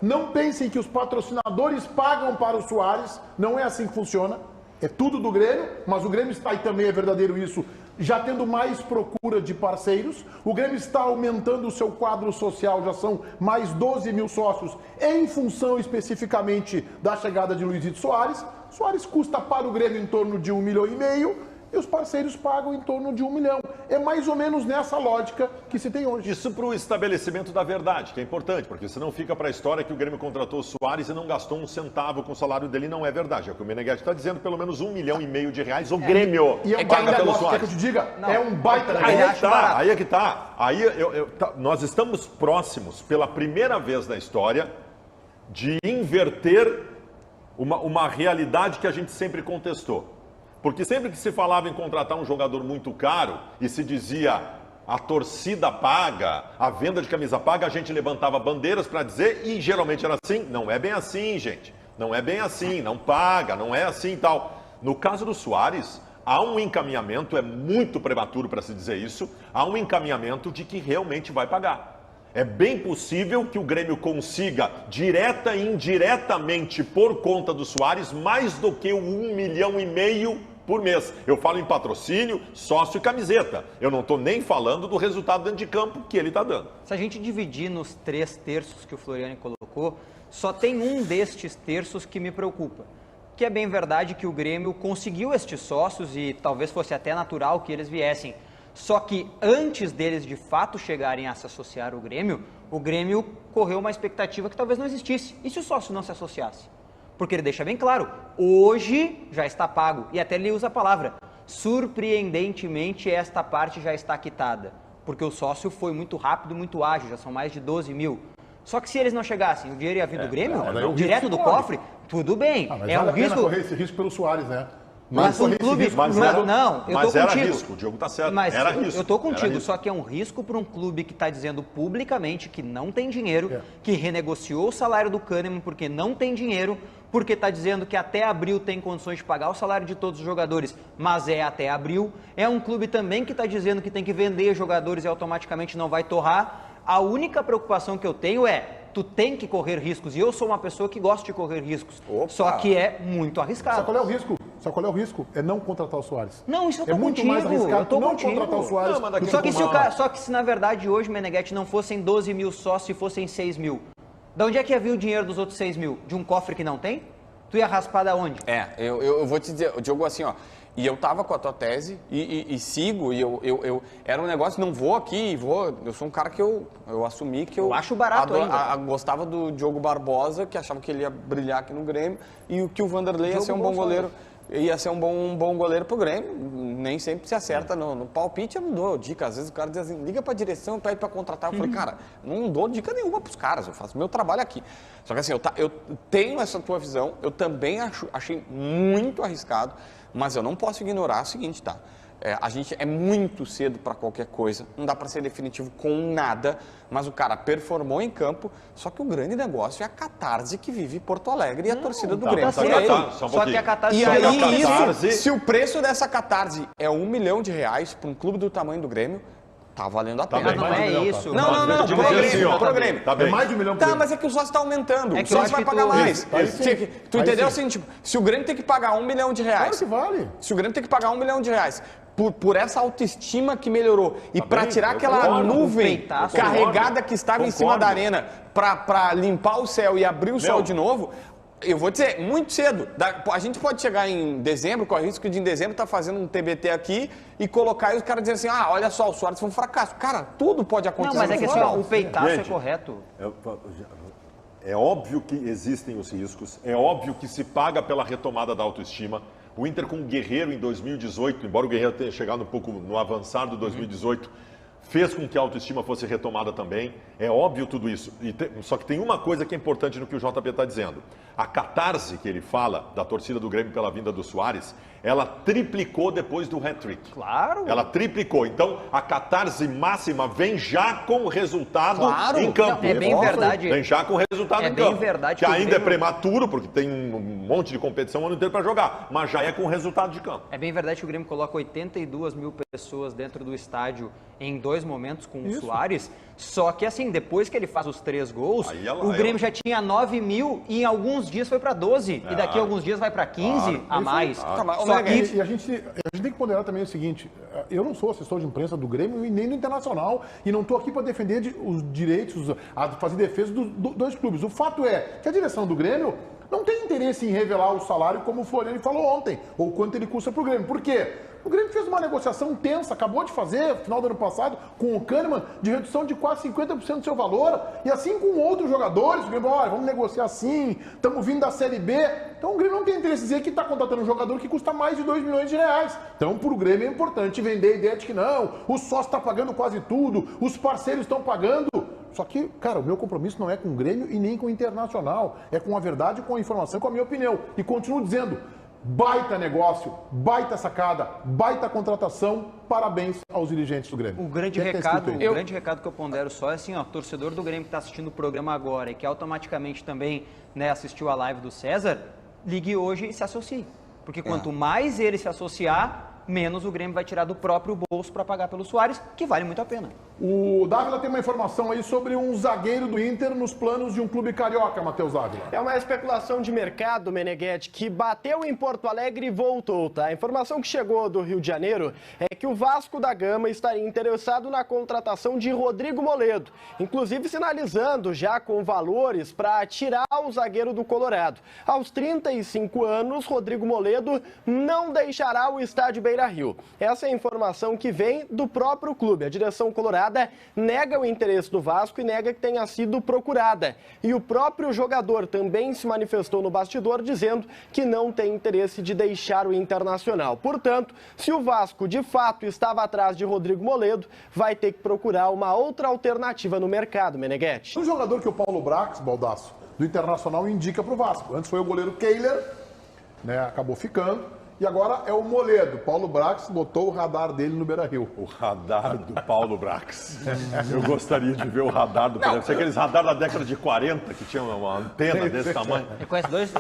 Não pensem que os patrocinadores pagam para o Soares, não é assim que funciona. É tudo do Grêmio, mas o Grêmio está, e também é verdadeiro isso, já tendo mais procura de parceiros. O Grêmio está aumentando o seu quadro social, já são mais 12 mil sócios, em função especificamente da chegada de Luizito Soares. Soares custa para o Grêmio em torno de 1,5 milhão e os parceiros pagam em torno de 1 milhão. É mais ou menos nessa lógica que se tem hoje. Isso para o estabelecimento da verdade, que é importante, porque senão fica para a história que o Grêmio contratou o Soares e não gastou um centavo com o salário dele. Não é verdade. É o que o Meneghetti está dizendo, pelo menos R$1,5 milhão de reais o Grêmio E é um baita negócio, quer que eu te diga? Não. É um baita Aí negócio. é que tá. Aí nós estamos próximos, pela primeira vez na história, de inverter uma realidade que a gente sempre contestou. Porque sempre que se falava em contratar um jogador muito caro e se dizia a torcida paga, a venda de camisa paga, a gente levantava bandeiras para dizer, e geralmente era assim. Não é bem assim, gente. Não é bem assim, não paga, não é assim e tal. No caso do Soares, há um encaminhamento, é muito prematuro para se dizer isso, há um encaminhamento de que realmente vai pagar. É bem possível que o Grêmio consiga, direta e indiretamente, por conta do Soares, mais do que o 1,5 milhão por mês. Eu falo em patrocínio, sócio e camiseta. Eu não estou nem falando do resultado dentro de campo que ele está dando. Se a gente dividir nos 3 terços que o Floriani colocou, só tem um destes terços que me preocupa. Que é bem verdade que o Grêmio conseguiu estes sócios e talvez fosse até natural que eles viessem. Só que antes deles de fato chegarem a se associar ao Grêmio, o Grêmio correu uma expectativa que talvez não existisse. E se o sócio não se associasse? Porque ele deixa bem claro, hoje já está pago. E até ele usa a palavra, surpreendentemente esta parte já está quitada. Porque o sócio foi muito rápido, muito ágil, já são mais de 12 mil. Só que se eles não chegassem, o dinheiro ia vir do Grêmio, direto do cofre, tudo bem. Mas é vale um risco. correr esse risco pelo Soares, né? Mas um clube... Não, eu tô era contigo. risco, o Diogo tá certo. Mas era risco. Eu tô contigo, só que é um risco para um clube que está dizendo publicamente que não tem dinheiro, que renegociou o salário do Kahneman porque não tem dinheiro, porque está dizendo que até abril tem condições de pagar o salário de todos os jogadores, mas é até abril. É um clube também que está dizendo que tem que vender jogadores e automaticamente não vai torrar. A única preocupação que eu tenho é, tu tem que correr riscos, e eu sou uma pessoa que gosta de correr riscos, só que é muito arriscado. Sabe qual é o risco? Sabe qual é o risco? É não contratar o Soares. Não, isso eu tô É muito contigo, mais arriscado eu tô não contigo. contratar o Soares. Não, Só que se na verdade hoje, Meneghetti, não fossem 12 mil sócios e fossem 6 mil, da onde é que ia vir o dinheiro dos outros 6 mil? De um cofre que não tem? Tu ia raspar da onde? Eu vou te dizer, Diogo, assim, ó, e eu tava com a tua tese e sigo, e eu era um negócio, não vou aqui, eu sou um cara que eu assumi que eu acho barato ainda. Gostava do Diogo Barbosa, que achava que ele ia brilhar aqui no Grêmio, e que o Vanderlei ia ser um bom goleiro. Ia ser um bom goleiro pro Grêmio, nem sempre se acerta no palpite, eu não dou dica, às vezes o cara diz assim, liga pra direção, pede pra contratar, eu falei, cara, não dou dica nenhuma pros caras, eu faço meu trabalho aqui. Só que assim, eu tenho essa tua visão, eu também achei muito arriscado, mas eu não posso ignorar o seguinte, tá? A gente é muito cedo para qualquer coisa, não dá para ser definitivo com nada, mas o cara performou em campo, só que o grande negócio é a catarse que vive Porto Alegre e a torcida do Grêmio. Só que a catarse... E aí, se o preço dessa catarse é R$1 milhão para um clube do tamanho do Grêmio, tá valendo a pena. Não é isso. Não, pro Grêmio. É mais de 1 milhão por Tá, mas é que o sócio está aumentando. É O que eu sócio acho vai que pagar mais. Tu entendeu assim, tipo, se o Grêmio tem que pagar R$1 milhão, Claro que vale. se o Grêmio tem que pagar R$1 milhão por essa autoestima que melhorou e para tirar aquela nuvem carregada que estava em cima da arena para limpar o céu e abrir o sol de novo, eu vou dizer, muito cedo. A gente pode chegar em dezembro, com o risco de em dezembro estar fazendo um TBT aqui e colocar e os caras dizerem assim, olha só, o Soares foi um fracasso. Cara, tudo pode acontecer. Não, mas é que assim, o peitaço é correto. É óbvio que existem os riscos, é óbvio que se paga pela retomada da autoestima. O Inter com o Guerreiro em 2018, embora o Guerreiro tenha chegado um pouco no avançar do 2018, fez com que a autoestima fosse retomada também. É óbvio tudo isso. Só que tem uma coisa que é importante no que o JP está dizendo. A catarse que ele fala da torcida do Grêmio pela vinda do Soares ela triplicou depois do hat-trick. Claro. Ela triplicou. Então, a catarse máxima vem já com o resultado Claro. em campo. Não, é bem verdade. Vem já com o resultado É em bem campo. verdade que que o ainda Grêmio- é prematuro, porque tem um monte de competição o ano inteiro para jogar, mas já é com o resultado de campo. É bem verdade que o Grêmio coloca 82 mil pessoas dentro do estádio em 2 momentos com o Soares, só que assim, depois que ele faz os 3 gols, Aí ela- o Grêmio já tinha 9 mil e em alguns dias foi para 12, e daqui a alguns dias vai para 15 a mais. Tá, mas, ô, Só Meneghetti, que E a gente tem que ponderar também o seguinte, eu não sou assessor de imprensa do Grêmio e nem do Internacional, e não estou aqui para defender os direitos, fazer defesa dos dois clubes. O fato é que a direção do Grêmio não tem interesse em revelar o salário, como o Floriani falou ontem, ou quanto ele custa para o Grêmio. Por quê? O Grêmio fez uma negociação tensa, acabou de fazer, no final do ano passado, com o Kahneman, de redução de quase 50% do seu valor. E assim com outros jogadores, o Grêmio, olha, vamos negociar assim, estamos vindo da Série B. Então o Grêmio não tem interesse em dizer que está contratando um jogador que custa mais de 2 milhões de reais. Então, para o Grêmio é importante vender a ideia de que não, o sócio está pagando quase tudo, os parceiros estão pagando. Só que, cara, o meu compromisso não é com o Grêmio e nem com o Internacional. É com a verdade, com a informação, com a minha opinião. E continuo dizendo, baita negócio, baita sacada, baita contratação. Parabéns aos dirigentes do Grêmio. o grande Quem é que tá recado, escrito aí? o grande recado que eu pondero só é assim, ó, torcedor do Grêmio que está assistindo o programa agora e que automaticamente também, né, assistiu a live do César, ligue hoje e se associe. Porque quanto mais ele se associar, menos o Grêmio vai tirar do próprio bolso para pagar pelo Soares, que vale muito a pena. O Dávila tem uma informação aí sobre um zagueiro do Inter nos planos de um clube carioca, Matheus Dávila. É uma especulação de mercado, Meneghetti, que bateu em Porto Alegre e voltou, tá? A informação que chegou do Rio de Janeiro é que o Vasco da Gama estaria interessado na contratação de Rodrigo Moledo, inclusive sinalizando já com valores para tirar o zagueiro do Colorado. Aos 35 anos, Rodrigo Moledo não deixará o estádio Beira-Rio. Essa é a informação que vem do próprio clube. A direção colorada nega o interesse do Vasco e nega que tenha sido procurada. E o próprio jogador também se manifestou no bastidor dizendo que não tem interesse de deixar o Internacional. Portanto, se o Vasco de fato estava atrás de Rodrigo Moledo, vai ter que procurar uma outra alternativa no mercado, Meneghetti. Um jogador que o Paulo Brax, Baldasso, do Internacional, indica para o Vasco. Antes foi o goleiro Kehler, né, acabou ficando. E agora é o Moledo. Paulo Brax botou o radar dele no Beira-Rio. O radar do Paulo Brax. Eu gostaria de ver o radar do Paulo. Deve ser aqueles radar da década de 40, que tinha uma antena desse tamanho.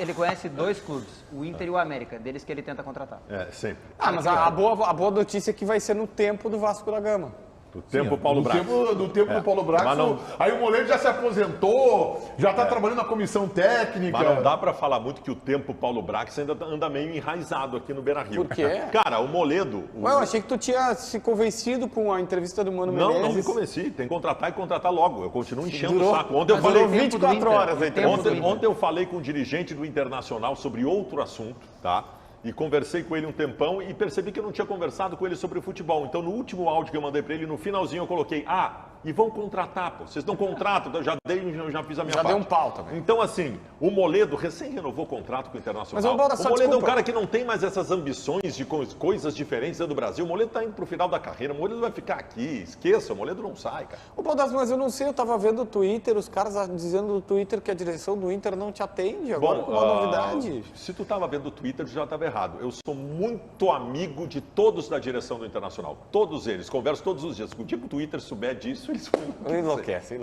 Ele conhece dois clubes, o Inter e o América, deles que ele tenta contratar. É, sempre. Ah, mas a boa notícia é que vai ser no tempo do Vasco da Gama. Do tempo Paulo Brax. Do tempo do Paulo Brax. Mas não- Aí o Moledo já se aposentou, já está trabalhando na comissão técnica. Mas não dá pra falar muito que o tempo Paulo Brax ainda anda meio enraizado aqui no Beira-Rio. Por quê? Cara, o Moledo... Ué, eu achei que tu tinha se convencido com a entrevista do Mano Não Menezes. me convenci. Tem que contratar e contratar logo. Eu continuo enchendo Durou- o saco. Ontem eu Mas falei... durou 24 horas a entrevista. Ontem eu falei com um dirigente do Internacional sobre outro assunto, tá? E conversei com ele um tempão e percebi que eu não tinha conversado com ele sobre o futebol. Então, no último áudio que eu mandei para ele, no finalzinho eu coloquei, e vão contratar, pô. Vocês não contratam, eu já fiz a minha Já parte. deu um pau também. Então, assim, o Moledo recém renovou o contrato com o Internacional. Mas, Baldasso, o só Moledo é um desculpa. cara que não tem mais essas ambições de coisas diferentes dentro do Brasil. O Moledo tá indo pro final da carreira. O Moledo vai ficar aqui. Esqueça, o Moledo não sai, cara. Ô, Baldasso, mas eu não sei, eu tava vendo o Twitter, os caras dizendo no Twitter que a direção do Inter não te atende. Agora com uma novidade. Se tu tava vendo o Twitter, já estava errado. Eu sou muito amigo de todos da direção do Internacional. Todos eles. Converso todos os dias. O dia que o Twitter souber disso, eles vão... Enlouquece.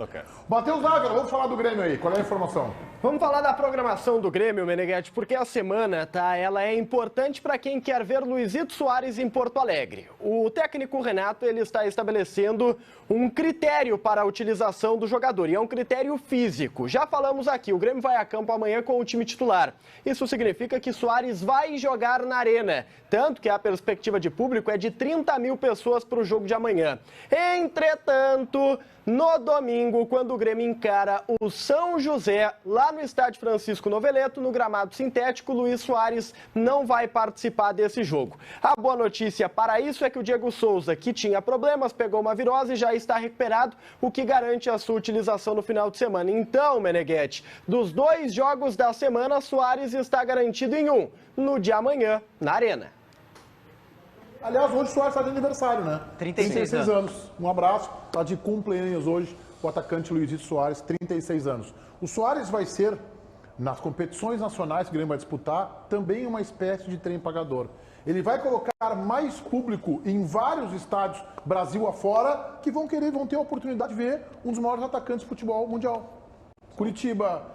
Matheus Dávila, vamos falar do Grêmio aí. Qual é a informação? Vamos falar da programação do Grêmio, Meneghetti, porque a semana, tá, ela é importante para quem quer ver Luizito Soares em Porto Alegre. O técnico Renato, ele está estabelecendo um critério para a utilização do jogador, e é um critério físico. Já falamos aqui, o Grêmio vai a campo amanhã com o time titular. Isso significa que Soares vai jogar na Arena, tanto que a perspectiva de público é de 30 mil pessoas para o jogo de amanhã. Entretanto, no domingo, quando o Grêmio encara o São José, lá no estádio Francisco Noveleto, no gramado sintético, Luiz Soares não vai participar desse jogo. A boa notícia para isso é que o Diego Souza, que tinha problemas, pegou uma virose e já está recuperado, o que garante a sua utilização no final de semana. Então, Meneghetti, dos 2 jogos da semana, Soares está garantido em um, no de amanhã, na Arena. Aliás, hoje o Soares está de aniversário, né? 36 anos. Um abraço. Está de cumpleaños hoje o atacante Luizito Soares, 36 anos. O Soares vai ser nas competições nacionais que o Grêmio vai disputar, também uma espécie de trem pagador. Ele vai colocar mais público em vários estádios, Brasil afora, que vão ter a oportunidade de ver um dos maiores atacantes de futebol mundial. Curitiba,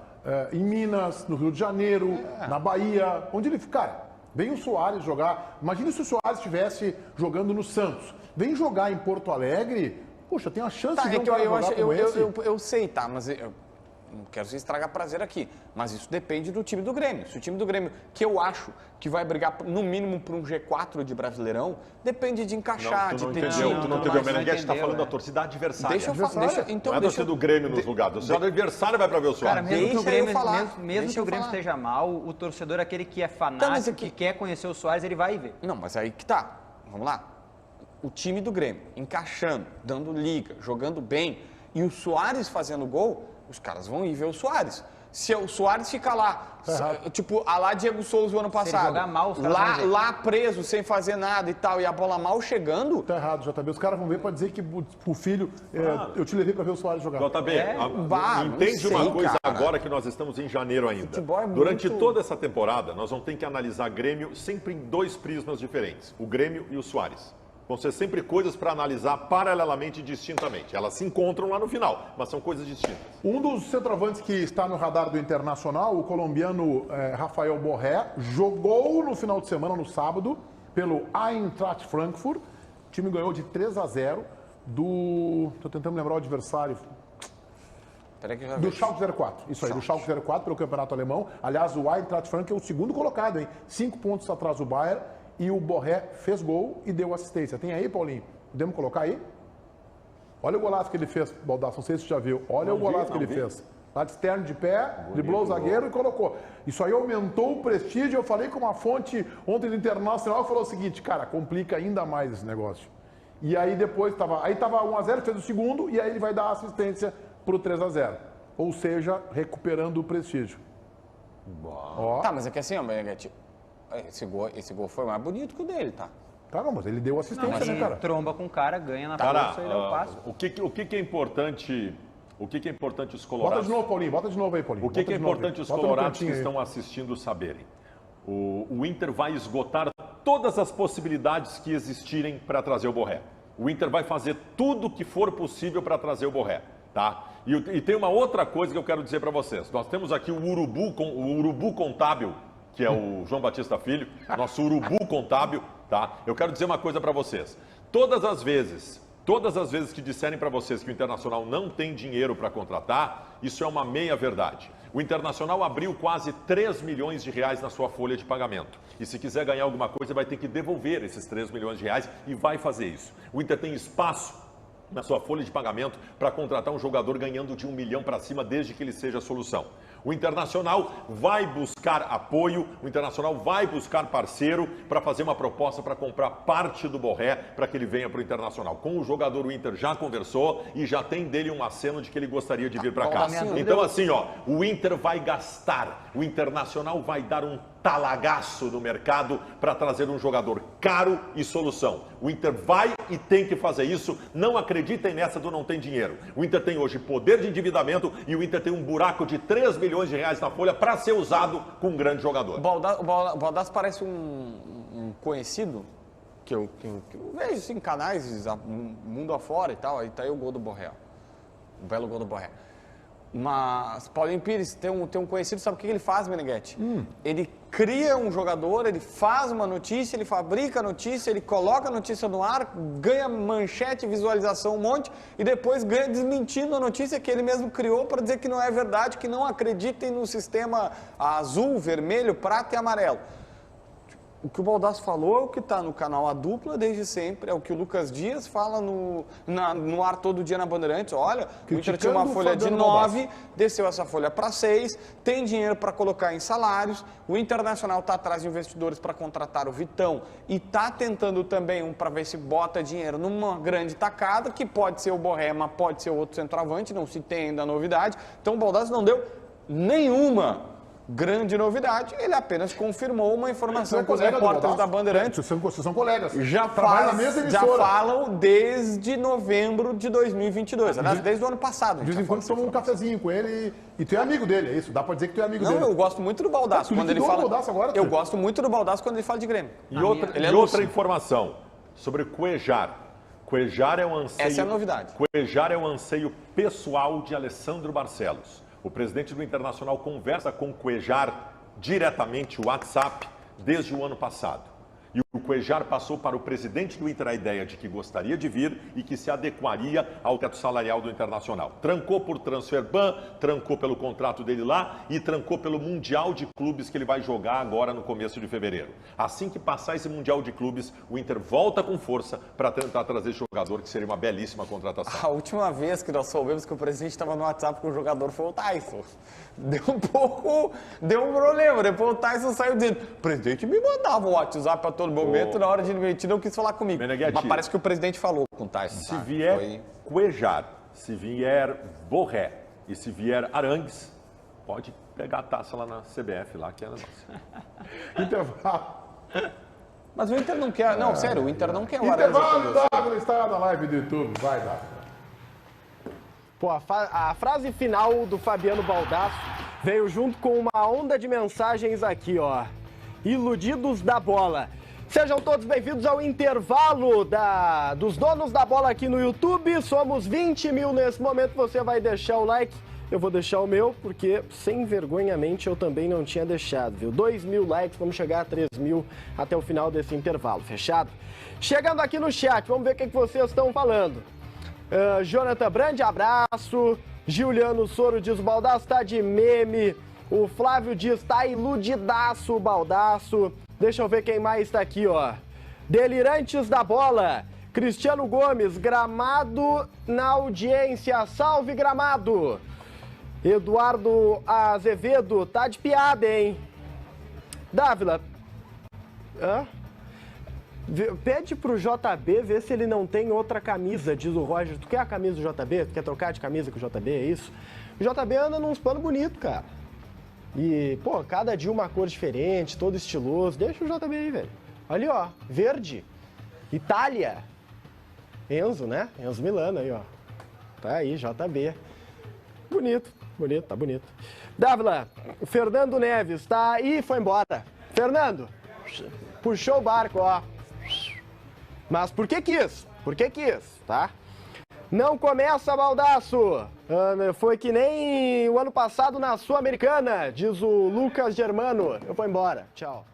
em Minas, no Rio de Janeiro, na Bahia, onde ele fica. Cara, vem o Soares jogar. Imagina se o Soares estivesse jogando no Santos. Vem jogar em Porto Alegre, poxa, tem uma chance de ver um cara jogar como esse. Eu sei, tá, mas eu não quero se estragar prazer aqui, mas isso depende do time do Grêmio. Se o time do Grêmio, que eu acho que vai brigar no mínimo por um G4 de Brasileirão, depende de encaixar, tu não de ter entendeu, time. tu não entendeu. O Meneghete está falando da torcida adversária. Deixa eu falar. Não é a torcida do Grêmio nos lugares. A torcida adversária vai para ver o Soares. Cara, mesmo que o Grêmio, Deixa que o eu Grêmio falar. esteja mal, o torcedor, aquele que é fanático, que quer conhecer o Soares, ele vai ver. Não, mas aí que tá. Vamos lá. O time do Grêmio encaixando, dando liga, jogando bem, e o Soares fazendo gol, os caras vão ir ver o Soares. Se o Soares ficar lá, tipo, a lá Diego Souza o ano passado, jogar mal, os caras vão ver. lá preso, sem fazer nada e tal, e a bola mal chegando... Tá errado, JB. Os caras vão ver para dizer que o filho, eu te levei para ver o Soares jogar. JB, entende não sei, uma coisa cara. agora que nós estamos em janeiro ainda. Futebol é muito- Durante toda essa temporada, nós vamos ter que analisar Grêmio sempre em dois prismas diferentes. O Grêmio e o Soares. Vão ser sempre coisas para analisar paralelamente e distintamente. Elas se encontram lá no final, mas são coisas distintas. Um dos centroavantes que está no radar do Internacional, o colombiano Rafael Borré, jogou no final de semana, no sábado, pelo Eintracht Frankfurt. O time ganhou de 3-0 do... Estou tentando lembrar o adversário. Peraí que eu já Do vejo. Schalke 04. Isso aí, do Schalke 04 pelo Campeonato Alemão. Aliás, o Eintracht Frankfurt é o segundo colocado, hein? 5 pontos atrás do Bayern. E o Borré fez gol e deu assistência. Tem aí, Paulinho? Podemos colocar aí? Olha o golaço que ele fez, Baldasso. Não sei se você já viu. Olha o golaço que ele fez. Lá de externo de pé, driblou o zagueiro e colocou. Isso aí aumentou o prestígio. Eu falei com uma fonte ontem do Internacional que falou o seguinte, cara, complica ainda mais esse negócio. E aí depois estava 1-0, fez o segundo e aí ele vai dar assistência para o 3-0. Ou seja, recuperando o prestígio. Ó. Tá, mas é que assim, ó, Meneghete, esse gol foi mais bonito que o dele, tá? Tá, não, mas ele deu assistência, Mas né, cara? tromba com o cara, ganha na Cara, força, ele é o passo. o que é importante? O que é importante os Bota colorados? de novo, Paulinho. Bota de novo aí, Paulinho. O que é Bota de novo importante aí. os Bota no colorados que cantinho aí. estão assistindo saberem? O Inter vai esgotar todas as possibilidades que existirem para trazer o Borré. O Inter vai fazer tudo o que for possível para trazer o Borré, tá? E tem uma outra coisa que eu quero dizer para vocês. Nós temos aqui o urubu contábil, que é o João Batista Filho, nosso urubu contábil, tá? Eu quero dizer uma coisa para vocês. Todas as vezes que disserem para vocês que o Internacional não tem dinheiro para contratar, isso é uma meia-verdade. O Internacional abriu quase 3 milhões de reais na sua folha de pagamento. E se quiser ganhar alguma coisa, vai ter que devolver esses 3 milhões de reais e vai fazer isso. O Inter tem espaço na sua folha de pagamento para contratar um jogador ganhando de 1 milhão para cima, desde que ele seja a solução. O Internacional vai buscar apoio, o Internacional vai buscar parceiro para fazer uma proposta para comprar parte do Borré para que ele venha para o Internacional. Com o jogador, o Inter já conversou e já tem dele um aceno de que ele gostaria de vir para cá. Então, assim, ó, o Inter vai gastar, o Internacional vai dar um talagaço no mercado para trazer um jogador caro e solução. O Inter vai e tem que fazer isso. Não acreditem nessa do não tem dinheiro. O Inter tem hoje poder de endividamento e o Inter tem um buraco de 3 milhões de reais na folha para ser usado com um grande jogador. O Baldasso parece um conhecido que eu vejo assim, em canais, mundo afora e tal. Aí tá aí o gol do Borré. O belo gol do Borré. Mas Paulinho Pires tem um conhecido, sabe o que ele faz, Meneghete? Ele cria um jogador, ele faz uma notícia, ele fabrica a notícia, ele coloca a notícia no ar, ganha manchete, visualização, um monte, e depois ganha desmentindo a notícia que ele mesmo criou para dizer que não é verdade, que não acreditem no sistema azul, vermelho, prata e amarelo. O que o Baldasso falou é o que está no canal A Dupla desde sempre, é o que o Lucas Dias fala no ar todo dia na Bandeirantes. Olha, o Inter tinha uma folha de 9, desceu essa folha para 6, tem dinheiro para colocar em salários, o Internacional está atrás de investidores para contratar o Vitão e está tentando também para ver se bota dinheiro numa grande tacada, que pode ser o Borré, mas pode ser outro centroavante, não se tem ainda a novidade. Então o Baldasso não deu nenhuma grande novidade, ele apenas confirmou uma informação que os colega do repórteres da Baldasso? Bandeirantes Vocês são colegas. já Trabalham na mesma já emissora. falam desde novembro de 2022. Aliás, desde o ano passado. a De gente vez em já quando fala toma um cafezinho com ele e tu é amigo dele, é isso? Dá pra dizer que tu é amigo Não, dele. eu gosto muito do Baldasso Tu quando ele liquidou fala. o Baldasso agora, Eu tu? gosto muito do Baldasso quando ele fala de Grêmio. E outra, Ele é e outra lúcido. informação sobre Cuejar. Cuejar é um anseio. Essa é a novidade. Cuejar é um anseio pessoal de Alessandro Barcelos. O presidente do Internacional conversa com Cuejar diretamente, o WhatsApp, desde o ano passado. E o Cuejar passou para o presidente do Inter a ideia de que gostaria de vir e que se adequaria ao teto salarial do Internacional. Trancou por transfer ban, trancou pelo contrato dele lá e trancou pelo Mundial de Clubes que ele vai jogar agora no começo de fevereiro. Assim que passar esse Mundial de Clubes, o Inter volta com força para tentar trazer jogador, que seria uma belíssima contratação. A última vez que nós soubemos que o presidente estava no WhatsApp com o jogador foi o Tyson. Deu um problema. Depois o Tyson saiu dizendo: o presidente me mandava o WhatsApp a todo momento, na hora de demitir não quis falar comigo. Meneghetti, Mas parece que o presidente falou com o Tyson. Se vier Cuejar, se vier Borré e se vier Arangues, pode pegar a taça lá na CBF, lá que é a nossa. Intervalo. Mas o Inter não quer. Não, sério, o Inter não quer o Arangues. Intervalo, Dávila está na live do YouTube. Vai, Dávila. Pô, a frase final do Fabiano Baldasso veio junto com uma onda de mensagens aqui, ó. Iludidos da bola. Sejam todos bem-vindos ao intervalo dos donos da bola aqui no YouTube. Somos 20 mil nesse momento. Você vai deixar o like. Eu vou deixar o meu, porque sem vergonhamente eu também não tinha deixado, viu? 2.000 likes, vamos chegar a 3.000 até o final desse intervalo, fechado? Chegando aqui no chat, vamos ver o que vocês estão falando. Jonathan Brandi, abraço. Giuliano Soro diz: o Baldasso tá de meme. O Flávio diz: tá iludidaço o Baldasso. Deixa eu ver quem mais tá aqui, ó. Delirantes da bola. Cristiano Gomes, Gramado na audiência. Salve, Gramado. Eduardo Azevedo, tá de piada, hein? Dávila. Pede pro JB ver se ele não tem outra camisa, diz o Roger. Tu quer a camisa do JB? Tu quer trocar de camisa com o JB, é isso? O JB anda num pano bonito, cara. E, pô, cada dia uma cor diferente, todo estiloso. Deixa o JB aí, velho. Ali, ó, verde. Itália. Enzo, né? Enzo Milano aí, ó. Tá aí, JB. Bonito, bonito, tá bonito. Dávila, o Fernando Neves tá aí, foi embora. Fernando, puxou o barco, ó. Mas por que quis? Por que quis, tá? Não começa, Baldasso. Foi que nem o ano passado na Sul-Americana, diz o Lucas Germano. Eu vou embora, tchau.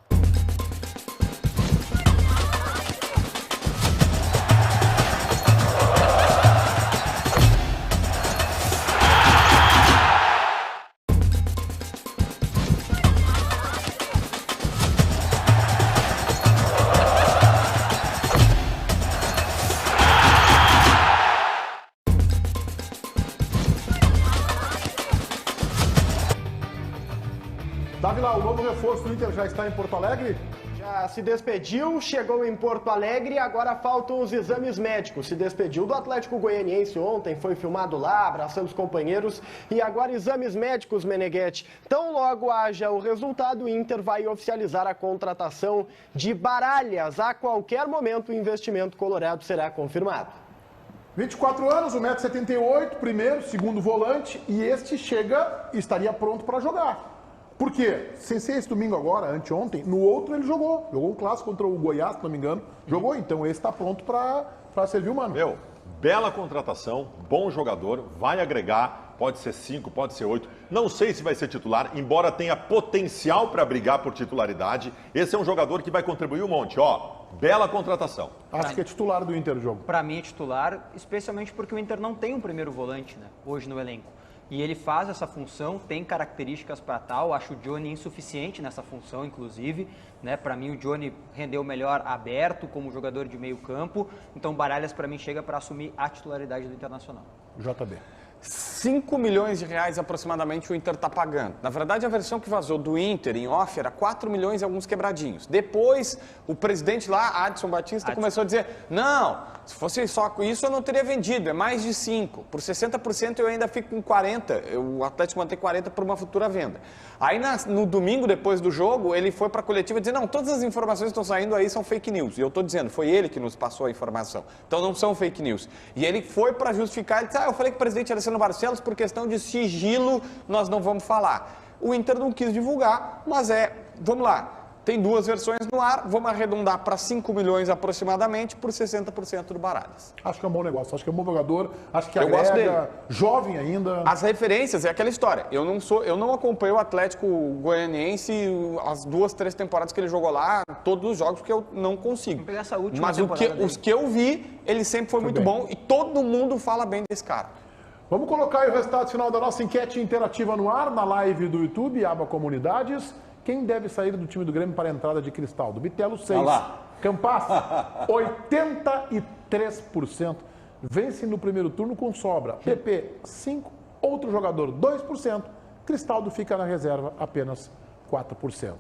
Dávila, o novo reforço do Inter já está em Porto Alegre? Já se despediu, chegou em Porto Alegre e agora faltam os exames médicos. Se despediu do Atlético Goianiense ontem, foi filmado lá, abraçando os companheiros. E agora exames médicos, Meneghetti. Tão logo haja o resultado, o Inter vai oficializar a contratação de Baralhas. A qualquer momento o investimento colorado será confirmado. 24 anos, 1,78 m, primeiro, segundo volante, e este estaria pronto para jogar. Por quê? Sem ser esse domingo agora, anteontem, no outro ele jogou. Jogou um clássico contra o Goiás, se não me engano. Jogou, então esse está pronto para servir o mano. Meu, bela contratação, bom jogador, vai agregar, pode ser 5, pode ser 8. Não sei se vai ser titular, embora tenha potencial para brigar por titularidade. Esse é um jogador que vai contribuir um monte, ó. Bela contratação. Acho que é titular do Inter do jogo. Para mim é titular, especialmente porque o Inter não tem um primeiro volante, né, hoje no elenco. E ele faz essa função, tem características para tal. Acho o Johnny insuficiente nessa função, inclusive. Né? Para mim, o Johnny rendeu melhor aberto como jogador de meio campo. Então, Baralhas, para mim, chega para assumir a titularidade do Internacional. JB. 5 milhões de reais aproximadamente o Inter está pagando. Na verdade, a versão que vazou do Inter em off era 4 milhões e alguns quebradinhos. Depois, o presidente lá, Adson Batista, começou a dizer, não, se fosse só isso eu não teria vendido, é mais de 5. Por 60% eu ainda fico com 40, o Atlético mantém 40 por uma futura venda. Aí no domingo, depois do jogo, ele foi para a coletiva dizer, não, todas as informações que estão saindo aí são fake news. E eu estou dizendo, foi ele que nos passou a informação. Então não são fake news. E ele foi para justificar, ele disse, eu falei que o presidente era Alessandro Barcelos, por questão de sigilo, nós não vamos falar. O Inter não quis divulgar, mas vamos lá, tem duas versões no ar, vamos arredondar para 5 milhões aproximadamente por 60% do Baradas. Acho que é um bom negócio, acho que é um bom jogador, acho que Eu gosto dele. jovem ainda. As referências, é aquela história, eu não acompanho o Atlético Goianiense as 2, 3 temporadas que ele jogou lá, todos os jogos, porque eu não consigo. Vamos pegar essa última mas temporada os que eu vi, ele sempre foi muito bom e todo mundo fala bem desse cara. Vamos colocar aí o resultado final da nossa enquete interativa no ar, na live do YouTube, aba Comunidades. Quem deve sair do time do Grêmio para a entrada de Cristaldo? Bitelo, 6. Campas, 83%. Vence no primeiro turno com sobra. PP, 5%. Outro jogador, 2%. Cristaldo fica na reserva, apenas 4%.